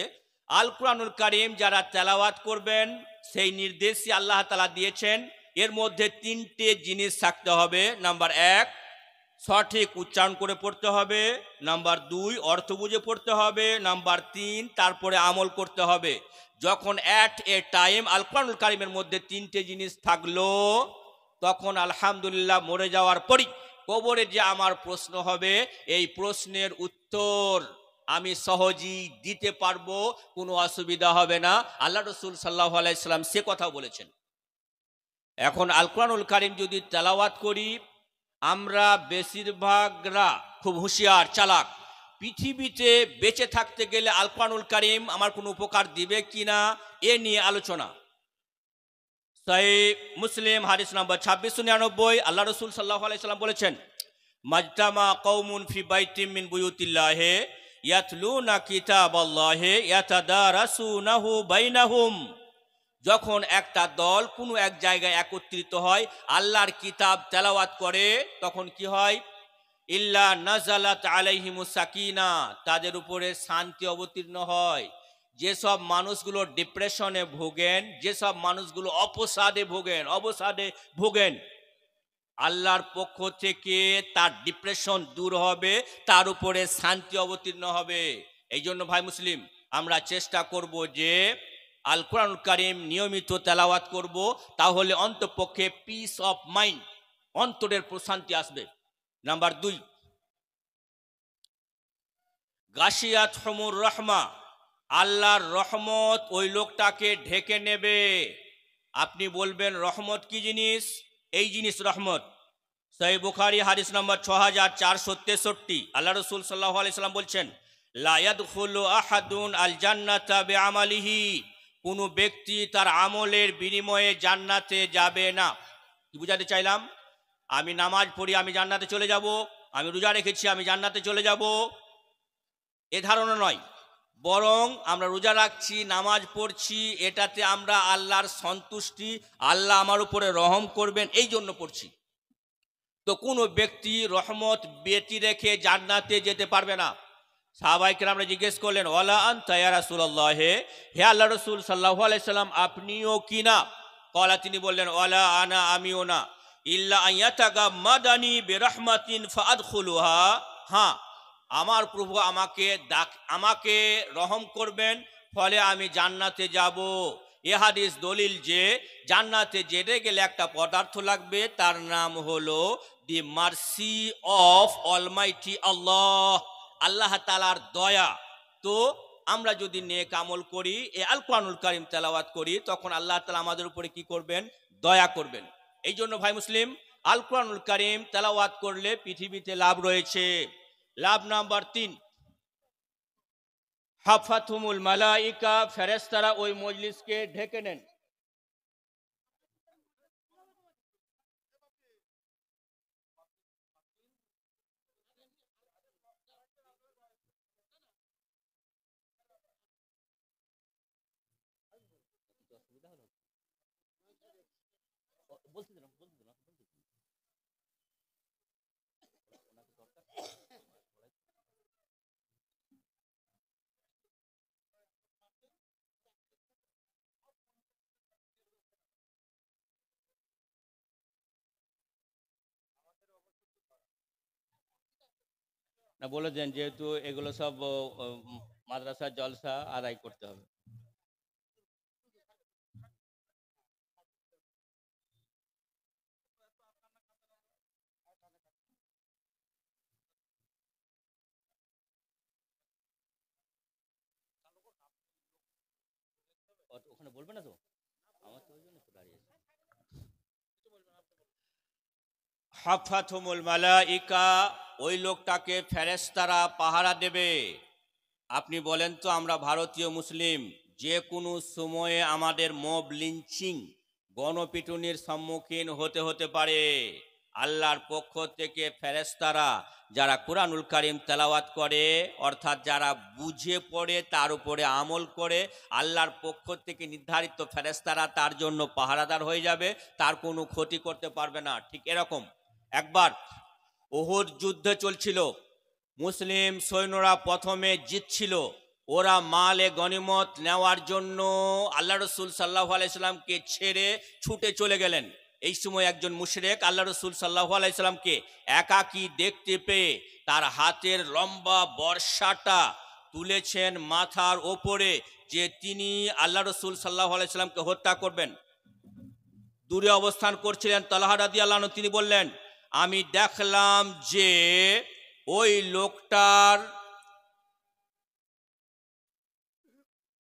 আল কোরআনুল কারীম যারা তেলাওয়াত করবেন সেই নির্দেশই আল্লাহ তাআলা দিয়েছেন। এর মধ্যে 3টে জিনিস থাকতে হবে। নাম্বার 1 সঠিক উচ্চারণ করে পড়তে হবে। নাম্বার 2 অর্থ বুঝে পড়তে হবে। নাম্বার 3 তারপরে আমল করতে হবে। যখন অ্যাট এ টাইম আল কোরআনুল কারীমের মধ্যে 3টে জিনিস থাকলো, তখন আলহামদুলিল্লাহ মরে যাওয়ার পরই কবরে যে আমার প্রশ্ন হবে, এই প্রশ্নের উত্তর আমি সহজেই দিতে পারবো, কোনো অসুবিধা হবে না। আল্লাহ রাসূল সাল্লাল্লাহু আলাইহি সাল্লাম সে কথা বলেছেন। এখন আল কোরআনুল কারীম যদি তেলাওয়াত করি, আমরা বেশিরভাগরা খুব হুঁশিয়ার চালাক। পৃথিবীতে বেঁচে থাকতে গেলে আল কোরআনুল কারীম আমার কোনো উপকার দিবে কিনা এ নিয়ে আলোচনা। সহিহ মুসলিম হাদিস নম্বর 2699, আল্লাহ রাসূল সাল্লাল্লাহু আলাইহি সাল্লাম বলেছেন মাজতামা কওমুন ফি বাইতিম মিন বুয়ুতিল্লাহি ইয়াতলুনা কিতাবাল্লাহি ইয়াতাদারাসুনাহু বাইনাহুম, যখন একটা দল কোনো এক জায়গায় একত্রিত হয় আল্লাহর কিতাব তেলাওয়াত করে, তখন কি হয়? ইল্লা নাজালাত আলাইহিমুস সাকিনা, তাদের উপরে শান্তি অবতীর্ণ হয়। যেসব মানুষগুলো ডিপ্রেশনে ভোগেন, যেসব মানুষগুলো অবসাদে ভোগেন, আল্লাহর পক্ষ থেকে তার ডিপ্রেশন দূর হবে, তার উপরে শান্তি অবতীর্ণ হবে। এই জন্য ভাই মুসলিম, আমরা চেষ্টা করব যে আল কোরআনুল কারীম নিয়মিত তেলাওয়াত করব, তাহলে অন্ততপক্ষে পিস অফ মাইন্ড, অন্তরের প্রশান্তি আসবে। নাম্বার 2 গাশিয়াত হুমুর রহমা, আল্লাহর রহমত ওই লোকটাকে ঢেকে নেবে। আপনি বলবেন রহমত কি জিনিস? এই জিনিস রহমত। সহিহ বুখারী হাদিস নম্বর 6463, আল্লাহ রাসূল সাল্লাল্লাহু আলাইহি সাল্লাম বলছেন লা ইয়াদখুলু আহাদুন আল জান্নাতা বিআমালিহি, কোনো ব্যক্তি তার আমলের বিনিময়ে জান্নাতে যাবে না। কি বুঝাতে চাইলাম? আমি নামাজ পড়ি আমি জান্নাতে চলে যাব, আমি রোজা রেখেছি আমি জান্নাতে চলে যাব, এ ধারণা নয়। বরং আমরা রোজা রাখছি, নামাজ পড়ছি, এটাতে আমরা আল্লাহর সন্তুষ্টি, আল্লাহ আমার উপরে রহম করবেন এই জন্য পড়ছি। তো কোনো ব্যক্তি রহমত বেটি রেখে জান্নাতে যেতে পারবে না। সাহাবায়ে কেরামরা জিজ্ঞেস করলেন ওয়ালা আনতা ইয়া রাসূলুল্লাহ, হে আল্লাহ রাসূল সাল্লাল্লাহু আলাইহি সাল্লাম আপনিও কি না? কলা, তিনি বললেন ওয়ালা আনা, আমিও না। ইল্লা আয়াতাগাম্মাদানি বিরহমাতিন ফাআদখুলুহা, হ্যাঁ আমার প্রভু আমাকে রহম করবেন, ফলে আমি জান্নাতে যাব। এ হাদিস দলিল যে জান্নাতে যেতে গেলে একটা পদার্থ লাগবে, তার নাম হলো দি মার্সি অফ অলমাইটি আল্লাহ, আল্লাহ তাআলার দয়া। তো আমরা যদি নেক আমল করি, এ আল কোরআনুল কারীম তেলাওয়াত করি, তখন আল্লাহ তাআলা আমাদের উপরে কি করবেন? দয়া করবেন। এই জন্য ভাই মুসলিম, আল কোরআনুল কারীম তেলাওয়াত করলে পৃথিবীতে লাভ রয়েছে। লাভ নাম্বার 3, হাফাতুমুল মালাইকা, ফেরেশতারা ওই মজলিসকে ঢেকে নেন। না বলে দেন, যেহেতু এগুলো সব মাদ্রাসার জলসা আদায় করতে হবে। ওখানে বলবে না তো, আমার তো ওই জন্য তো দাঁড়িয়ে আছে। হাফাতুমুল মালাইকা, ওই লোকটাকে ফেরেশতারা পাহারা দেবে। আপনি বলেন তো, আমরা ভারতীয় মুসলিম, যে কোনো সময়ে আমাদের মব লিঞ্চিং, গণপিটুনির সম্মুখীন হতে পারে। আল্লাহর পক্ষ থেকে ফেরেশতারা যারা কুরআনুল কারীম তেলাওয়াত করে, অর্থাৎ যারা বুঝে পড়ে তার উপরে আমল করে, আল্লাহর পক্ষ থেকে নির্ধারিত ফেরেশতারা তার জন্য পাহারাদার হয়ে যাবে, তার কোনো ক্ষতি করতে পারবে না। ঠিক এরকম একবার উহুদ যুদ্ধ চলছিল, মুসলিম সৈন্যরা প্রথমে জিতছিল। ওরা মালে গনিমত নেওয়ার জন্য আল্লাহ রসুল সাল্লাল্লাহু আলাইহি সাল্লামকে ছেড়ে ছুটে চলে গেলেন। এই সময় একজন মুশরিক আল্লাহ রসুল সাল্লাল্লাহু আলাইহি সাল্লামকে একাকী দেখতে পেয়ে তার হাতের লম্বা বর্ষাটা তুলেছেন মাথার ওপরে, যে তিনি আল্লাহ রসুল সাল্লাল্লাহু আলাইহি সাল্লামকে হত্যা করবেন। দূরে অবস্থান করছিলেন তালহা রাদিয়াল্লাহু আনহু, তিনি বললেন, আমি দেখলাম যে ওই লোকটার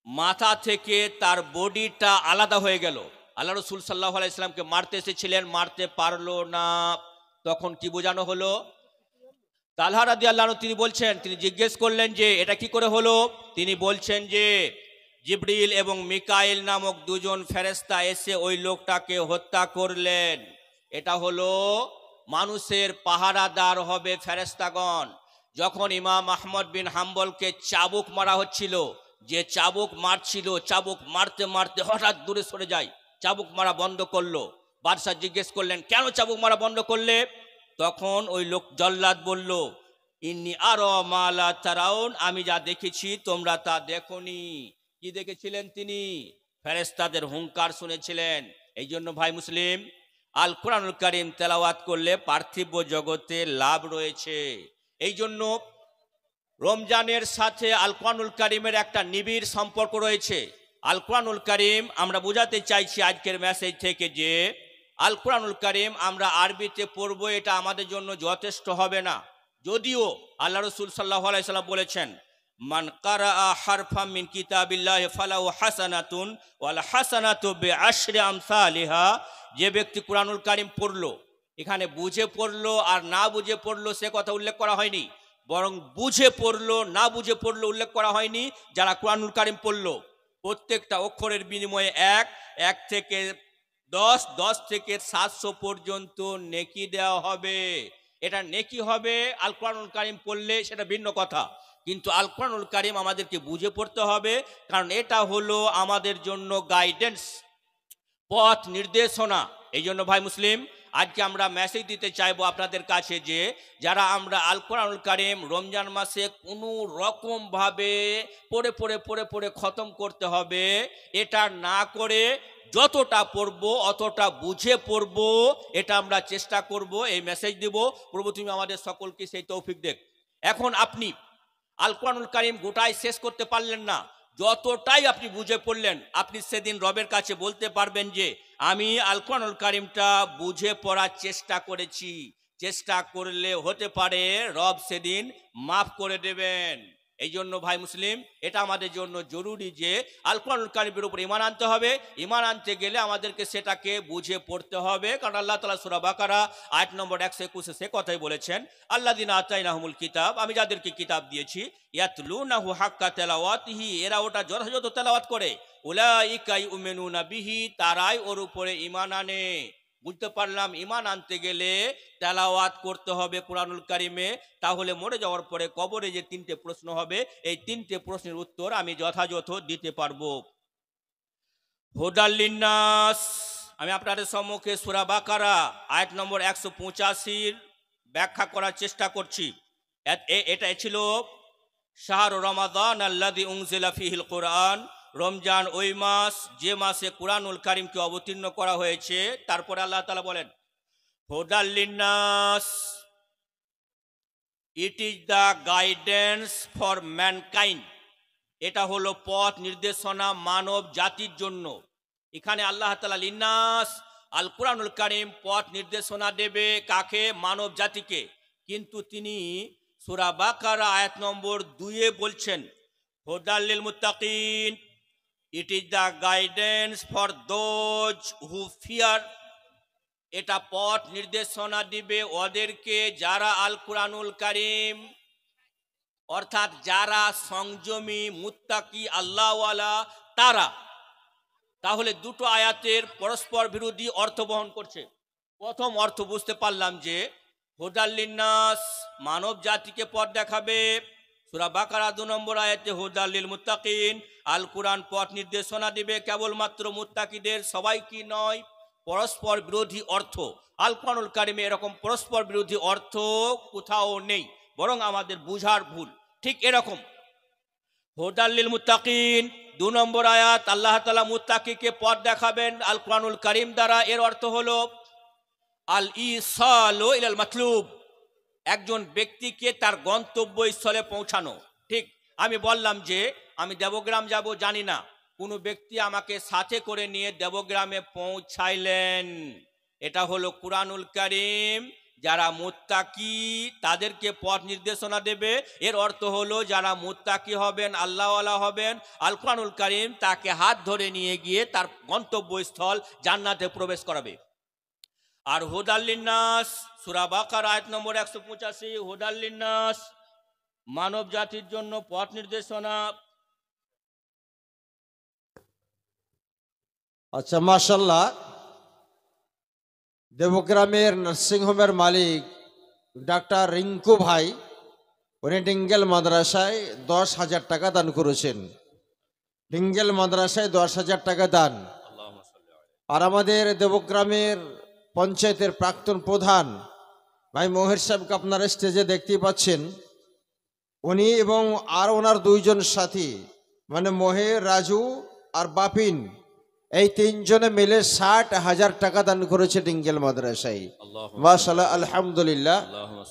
মাথা থেকে তার বডিটা আলাদা হয়ে গেল। আল্লাহ রসুল সাল্লাল্লাহু আলাইহি সাল্লামকে মারতে এসেছিলেন, মারতে পারলো না। তখন কি বোঝানো হলো? তালহা রাদিয়াল্লাহু আনহু তিনি বলছেন, তিনি জিজ্ঞেস করলেন যে এটা কি করে হলো? তিনি বলছেন যে জিবরিল এবং মিকাইল নামক দুজন ফেরেশতা এসে ওই লোকটাকে হত্যা করলেন। এটা হলো মানুষের পাহারাদার হবে ফেরেশতাগণ। যখন ইমাম আহমদ বিন হাম্বলকে চাবুক মারা হচ্ছিল, যে চাবুক মারছিল, চাবুক মারতে মারতে হঠাৎ দূরে সরে যায়, চাবুক মারা বন্ধ করলো। বাদশা জিজ্ঞেস করলেন, কেন চাবুক মারা বন্ধ করলে? তখন ওই লোক জল্লাদ বলল, ইন্নী আরা মা লা তারাউন, আমি যা দেখেছি তোমরা তা দেখোনি। কি দেখেছিলেন তিনি? ফেরেশতাদের হুঙ্কার শুনেছিলেন। এই জন্য ভাই মুসলিম, আল কোরআনুল কারীম তেলাওয়াত করলে পার্থিব জগতে লাভ রয়েছে। এই জন্য রমজানের সাথে আল কোরআনুল কারীমের একটা নিবিড় সম্পর্ক রয়েছে। আল কোরআনুল কারীম আমরা বোঝাতে চাইছি আজকের মেসেজ থেকে যে আল কোরআনুল কারীম আমরা আরবিতে পড়বো, এটা আমাদের জন্য যথেষ্ট হবে না। যদিও আল্লাহ রসুল সাল্লাল্লাহু আলাইহি সাল্লাম বলেছেন, মান কারাআ হারফাম মিন কিতাবিল্লাহি ফালাহু হাসানাতুন ওয়াল হাসানাতু বিআশরি আমসালিহা, যে ব্যক্তি কোরআনুল কারীম পড়লো, এখানে বুঝে পড়লো আর না বুঝে পড়লো সে কথা উল্লেখ করা হয়নি, বরং বুঝে পড়লো না বুঝে পড়লো উল্লেখ করা হয়নি। যারা কোরআনুল কারীম পড়লো, প্রত্যেকটা অক্ষরের বিনিময়ে এক থেকে 10 থেকে 700 পর্যন্ত নেকি দেওয়া হবে। এটা নেকি হবে আল কোরআনুল কারীম পড়লে, সেটা ভিন্ন কথা। কিন্তু আল কোরআনুল কারীম আমাদেরকে বুঝে পড়তে হবে, কারণ এটা হলো আমাদের জন্য গাইডেন্স, পথ নির্দেশনা। এই জন্য ভাই মুসলিম, আজকে আমরা মেসেজ দিতে চাইবো আপনাদের কাছে যে যারা আমরা আল কোরআনুল কারীম রমজান মাসে কোনো রকম ভাবে পড়ে খতম করতে হবে, এটা না করে যতটা পড়বো অতটা বুঝে পড়বো, এটা আমরা চেষ্টা করব। এই মেসেজ দিব, প্রভু তুমি আমাদের সকলকে সেই তৌফিক দেখ। এখন আপনি আল কোরআনুল কারীম গোটাই শেষ করতে পারলেন না, যতটাই আপনি বুঝে পড়লেন, আপনি সেদিন রবের কাছে বলতে পারবেন যে আমি আল কোরআনুল কারীমটা বুঝে পড়ার চেষ্টা করেছি। চেষ্টা করলে হতে পারে রব সেদিন মাফ করে দেবেন। এই জন্য ভাই মুসলিম, এটা আমাদের জন্য জরুরি যে আল কোরআনুল কারীমের উপর ঈমান আনতে হবে। ঈমান আনতে গেলে আমাদেরকে সেটাকে বুঝে পড়তে হবে, কারণ আল্লাহ তাআলা সূরা বাকারা আয়াত নম্বর 121 সে কথাই বলেছেন, আল্লাযিনা আতাইনাহুমুল কিতাব, আমি যাদেরকে কিতাব দিয়েছি, ইয়াতলুনাহু হাক্কা তিলাওয়াতিহি, এরা ওটা যথাযথ তেলাওয়াত করে, উলাইকা ইউমিনুনা বিহি, তারাই ওর উপরে ঈমান আনে। বুঝতে পারলাম, ঈমান আনতে গেলে তেলাওয়াত করতে হবে কোরআনুল কারীমে, তাহলে মরে যাওয়ার পরে কবরে যে 3টে প্রশ্ন হবে, এই 3টে প্রশ্নের উত্তর আমি যথাযথ দিতে পারবো। হুদাল লিন্নাস, আমি আপনাদের সম্মুখে সূরা বাকারা আয়াত নম্বর 185 ব্যাখ্যা করার চেষ্টা করছি। এটা ছিল শাহরু রমাদান আল্লাযী উনজিলা ফীহিল কুরআন, রমজান ওই মাস যে মাসে কোরআনুল কারীমকে অবতীর্ণ করা হয়েছে। তারপরে আল্লাহ তাআলা বলেন হুদাল লিন্নাস, it is the guidance for mankind, এটা হলো পথ নির্দেশনা মানব জাতির জন্য। এখানে আল্লাহ তাআলা লিন্নাস, আল কুরআনুল কারীম পথ নির্দেশনা দেবে কাকে? মানব জাতিকে। কিন্তু তিনি সূরা বাকারা আয়াত নম্বর 2 বলছেন হুদাল লিল মুত্তাকিন, ইট is the guidance for those who fear, এটা পথ নির্দেশনা দিবে ওদেরকে যারা আল কুরআনুল কারীম অর্থাৎ যারা সংযমী মুত্তাকি আল্লাহওয়ালা তারা। তাহলে দুটো আয়াতের পরস্পর বিরোধী অর্থ বহন করছে। প্রথম অর্থ বুঝতে পারলাম যে হুদাল লিন্নাস মানব জাতিকে পথ দেখাবে, সূরা বাকারা 2 নম্বর আয়াতে হুদাল লিল মুত্তাকিন আল কুরআন পথ নির্দেশনা দিবে কেবলমাত্র মুত্তাকিদের, সবাই কি নয়। পরস্পর বিরোধী অর্থ আল কুরআনুল কারীমে এরকম পরস্পর বিরোধী অর্থ কোথাও নেই, বরং আমাদের বুঝার ভুল। ঠিক এরকম হুদাল লিল মুত্তাকিন 2 নম্বর আয়াত, আল্লাহ তাআলা মুত্তাকিকে পথ দেখাবেন আল কুরআনুল কারীম দ্বারা। এর অর্থ হলো আল ইসালু ইলাল মাতলুব, একজন ব্যক্তিকে তার গন্তব্যস্থলে পৌঁছানো। ঠিক আমি বললাম যে আমি দেবগ্রাম যাব, জানি না, কোনো ব্যক্তি আমাকে সাথে করে নিয়ে দেবগ্রামে পৌঁছাইলেন। এটা হলো কুরআনুল কারীম যারা মুত্তাকি তাদেরকে পথ নির্দেশনা দেবে। এর অর্থ হলো যারা মুত্তাকি হবেন, আল্লাহওয়ালা হবেন, আল কুরআনুল কারীম তাকে হাত ধরে নিয়ে গিয়ে তার গন্তব্যস্থল জান্নাতে প্রবেশ করাবে। আর হুদাল লিন্নাস সূরা বাকারা আয়াত নম্বর 185, হুদাল লিন্নাস মানব জাতির জন্য পথ নির্দেশনা। আচ্ছা, মাশাল্লাহ। দেবগ্রামের নার্সিংহোমের মালিক ডাক্তার রিঙ্কু ভাই, উনি ডিঙ্গেল মাদ্রাসায় 10,000 টাকা দান করেছেন। ডিঙ্গেল মাদ্রাসায় 10,000 টাকা দান। আর আমাদের দেবগ্রামের পঞ্চায়েতের প্রাক্তন প্রধান ভাই মোহের সাহেবকে আপনারা স্টেজে দেখতেই পাচ্ছেন। উনি এবং আর ওনার 2 জন সাথী মানে মোহের, রাজু আর বাপিন, এই 3 জনে মিলে 60,000 টাকা দান করেছে ডিঙ্গেল মাদ্রাসায়। মাশাআল্লাহ, আলহামদুলিল্লাহ।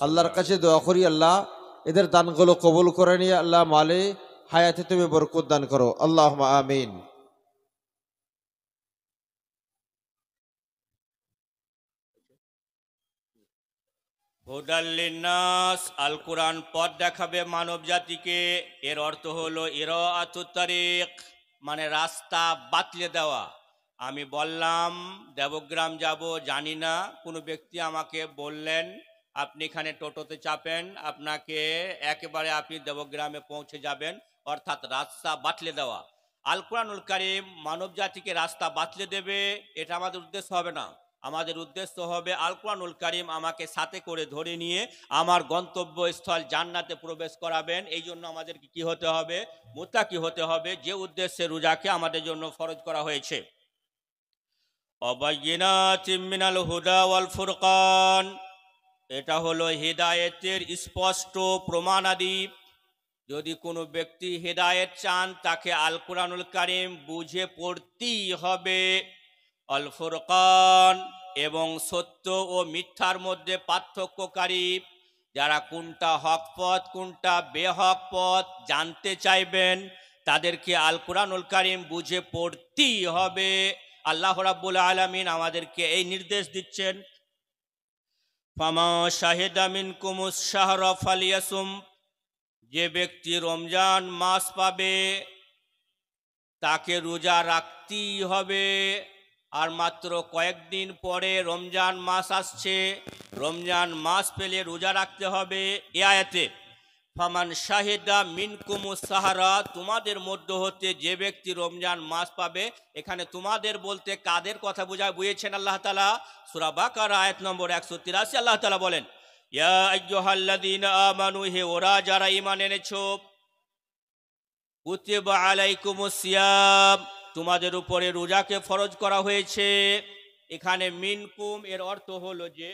আল্লাহর কাছে দোয়া করি আল্লাহ এদের দানগুলো কবুল করে নিয়ে আল্লাহ মালে হায়াতে তুমি বরকত দান করো, আল্লাহুম্মা আমিন। হুদাল লিন্নাস আল কুরআন পথ দেখাবে মানব জাতিকে। এর অর্থ হলো ইরাআতুত তারিক, মানে রাস্তা বাতলে দেওয়া। আমি বললাম দেবগ্রাম যাব, জানি না, কোনো ব্যক্তি আমাকে বললেন আপনি এখানে টোটোতে চাপেন, আপনাকে একেবারে আপনি দেবগ্রামে পৌঁছে যাবেন, অর্থাৎ রাস্তা বাতলে দেওয়া। আল কুরআনুল কারীম মানব জাতিকে রাস্তা বাতলে দেবে, এটা আমাদের উদ্দেশ্য হবে না। আমাদের উদ্দেশ্য হবে আল কুরআনুল কারীম আমাকে সাথে করে ধরে নিয়ে আমার গন্তব্যস্থল জান্নাতে প্রবেশ করাবেন। এই জন্য আমাদেরকে কি হতে হবে? মুত্তাকি হতে হবে, যে উদ্দেশ্যে রোজাকে আমাদের জন্য ফরজ করা হয়েছে। অবায়িনাতিম মিনাল হুদা ওয়াল ফুরকান, এটা হলো হেদায়েতের স্পষ্ট প্রমাণাদি। যদি কোনো ব্যক্তি হেদায়েত চান তাকে আল কুরআনুল কারীম বুঝে পড়তেই হবে। আল ফুরকান এবং সত্য ও মিথ্যার মধ্যে পার্থক্যকারী, যারা কোনটা হক পথ কোনটা বেহক পথ জানতে চাইবেন তাদেরকে আল কুরআনুল কারীম বুঝে পড়তেই হবে। আল্লাহ রাব্বুল আলামিন আমাদেরকে এই নির্দেশ দিচ্ছেন, ফামা শাহিদা মিনকুমুশ শাহরা ফালিয়াসুম, যে ব্যক্তি রমজান মাস পাবে তাকে রোজা রাখতেই হবে। আর মাত্র কয়েকদিন পরে রমজান মাস আসছে, রমজান মাস পেলে রোজা রাখতে হবে। এ আয়াতে ফামান শাহিদা মিনকুমুস সাহারা, তোমাদের মধ্য হতে যে ব্যক্তি রমজান মাস পাবে, এখানে তোমাদের বলতে কাদের কথা বুঝিয়েছেন আল্লাহ তাআলা? সূরা বাকারা আয়াত নম্বর 183 আল্লাহ তাআলা বলেন, ইয়া আইয়ুহাল্লাযীনা আমানু, হে ওরা যারা ঈমান এনেছো, কুতিবা আলাইকুমুস সিয়াম, তোমাদের উপরে রোজাকে ফরজ করা হয়েছে। এখানে মিনকুম এর অর্থ হলো যে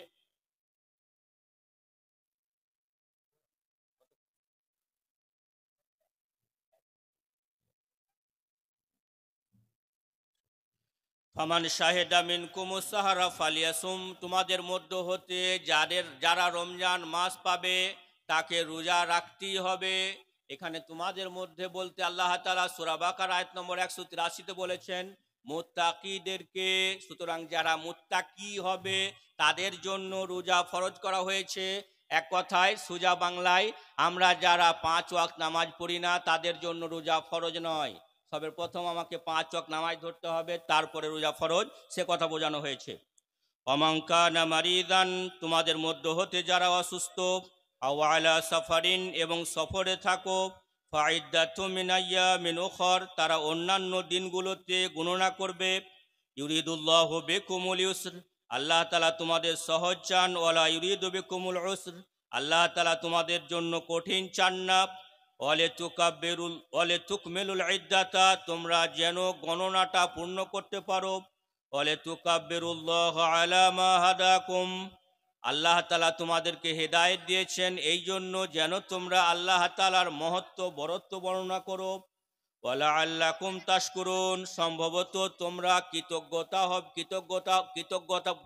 ফামান শাহিদা মিনকুমুস সাহরা ফালিয়াসুম, তোমাদের মধ্য হতে যারা রমজান মাস পাবে তাকে রোজা রাখতেই হবে। এখানে তোমাদের মধ্যে বলতে আল্লাহ তাআলা সূরা বাকারা আয়াত নম্বর 183-তে বলেছেন মুত্তাকিদেরকে। সুতরাং যারা মুত্তাকি হবে তাদের জন্য রোজা ফরজ করা হয়েছে। এক কথায় সোজা বাংলায়, আমরা যারা 5 ওয়াক্ত নামাজ পড়ি না তাদের জন্য রোজা ফরজ নয়। সবের প্রথম আমাকে 5 ওয়াক্ত নামাজ ধরতে হবে, তারপরে রোজা ফরজ, সে কথা বোঝানো হয়েছে। ওমান কানা মারিদান, তোমাদের মধ্য হতে যারা অসুস্থ, আও আলা সাফারিন, এবং সফরে থাকো, ফাইদ্দাতুম মিন আইয়ামিন উখর, তারা অন্যান্য দিনগুলোতে গণনা করবে। ইউরিদুল্লাহু বিকুমুল ইউসর, আল্লাহ তাআলা তোমাদের সহজ চান। ওয়ালা ইউরিদু বিকুমুল উসর, আল্লাহ তাআলা তোমাদের জন্য কঠিন চান না। ওয়ালে তুকমিলুল ইদ্দাতা, তোমরা যেন গণনাটা পূর্ণ করতে পারো। ওয়ালে তুকাব্বিরুল্লাহ আলা মা হাদাকুম, আল্লাহ তাআলা তোমাদেরকে হেদায়েত দিয়েছেন এই জন্য যেন তোমরা আল্লাহ তাআলার মহত্ব বরত্ব বর্ণনা করো। ওয়ালা আল্লাকুম তাশকুরুন, সম্ভবত তোমরা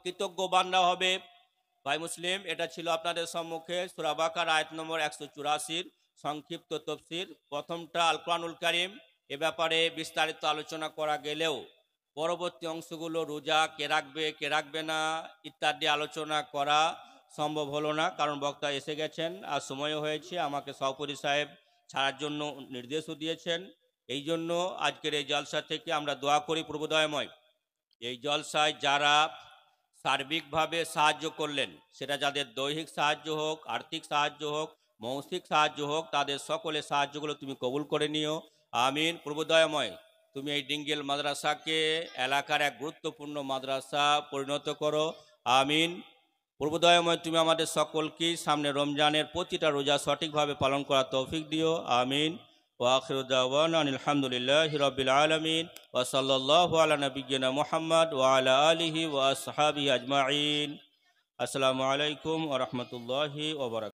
কৃতজ্ঞ বান্দা হবে। ভাই মুসলিম, এটা ছিল আপনাদের সম্মুখে সূরা বাকারা আয়াত নম্বর 184 সংক্ষিপ্ত তাফসীর। প্রথমটা আল কোরআনুল কারীম, এ ব্যাপারে বিস্তারিত আলোচনা করা গেলেও পরবর্তী অংশগুলো রোজা কে রাখবে কে রাখবে না ইত্যাদি আলোচনা করা সম্ভব হলো না, কারণ বক্তা এসে গেছেন আর সময়ও হয়েছে। আমাকে সভাপতি সাহেব ছাড়ার জন্য নির্দেশও দিয়েছেন। এই জন্য আজকের এই জলসা থেকে আমরা দোয়া করি প্রভুদয়াময়, এই জলসায় যারা সার্বিকভাবে সাহায্য করলেন, সেটা যাদের দৈহিক সাহায্য হোক, আর্থিক সাহায্য হোক, মৌখিক সাহায্য হোক, তাদের সকলের সাহায্যগুলো তুমি কবুল করে নিও। আমিন। প্রভুদয়াময়, তুমি এই ডিঙ্গেল মাদ্রাসাকে এলাকার এক গুরুত্বপূর্ণ মাদ্রাসা পরিণত করো। আমিন। প্রভুদয়াময়, তুমি আমাদের সকলকে সামনে রমজানের প্রতিটা রোজা সঠিকভাবে পালন করার তৌফিক দিও। আমিন। ওয়া আখিরু দাওয়ানা আলহামদুলিল্লাহি রাব্বিল আলামিন ওয়া সাল্লাল্লাহু আলা নাবিয়্যিনা মুহাম্মদ ওয়া আলা আলিহি ওয়া আসহাবিহি আজমাইন। আসসালামু আলাইকুম ওয়া রাহমাতুল্লাহি ওয়া বারাকাতুহু।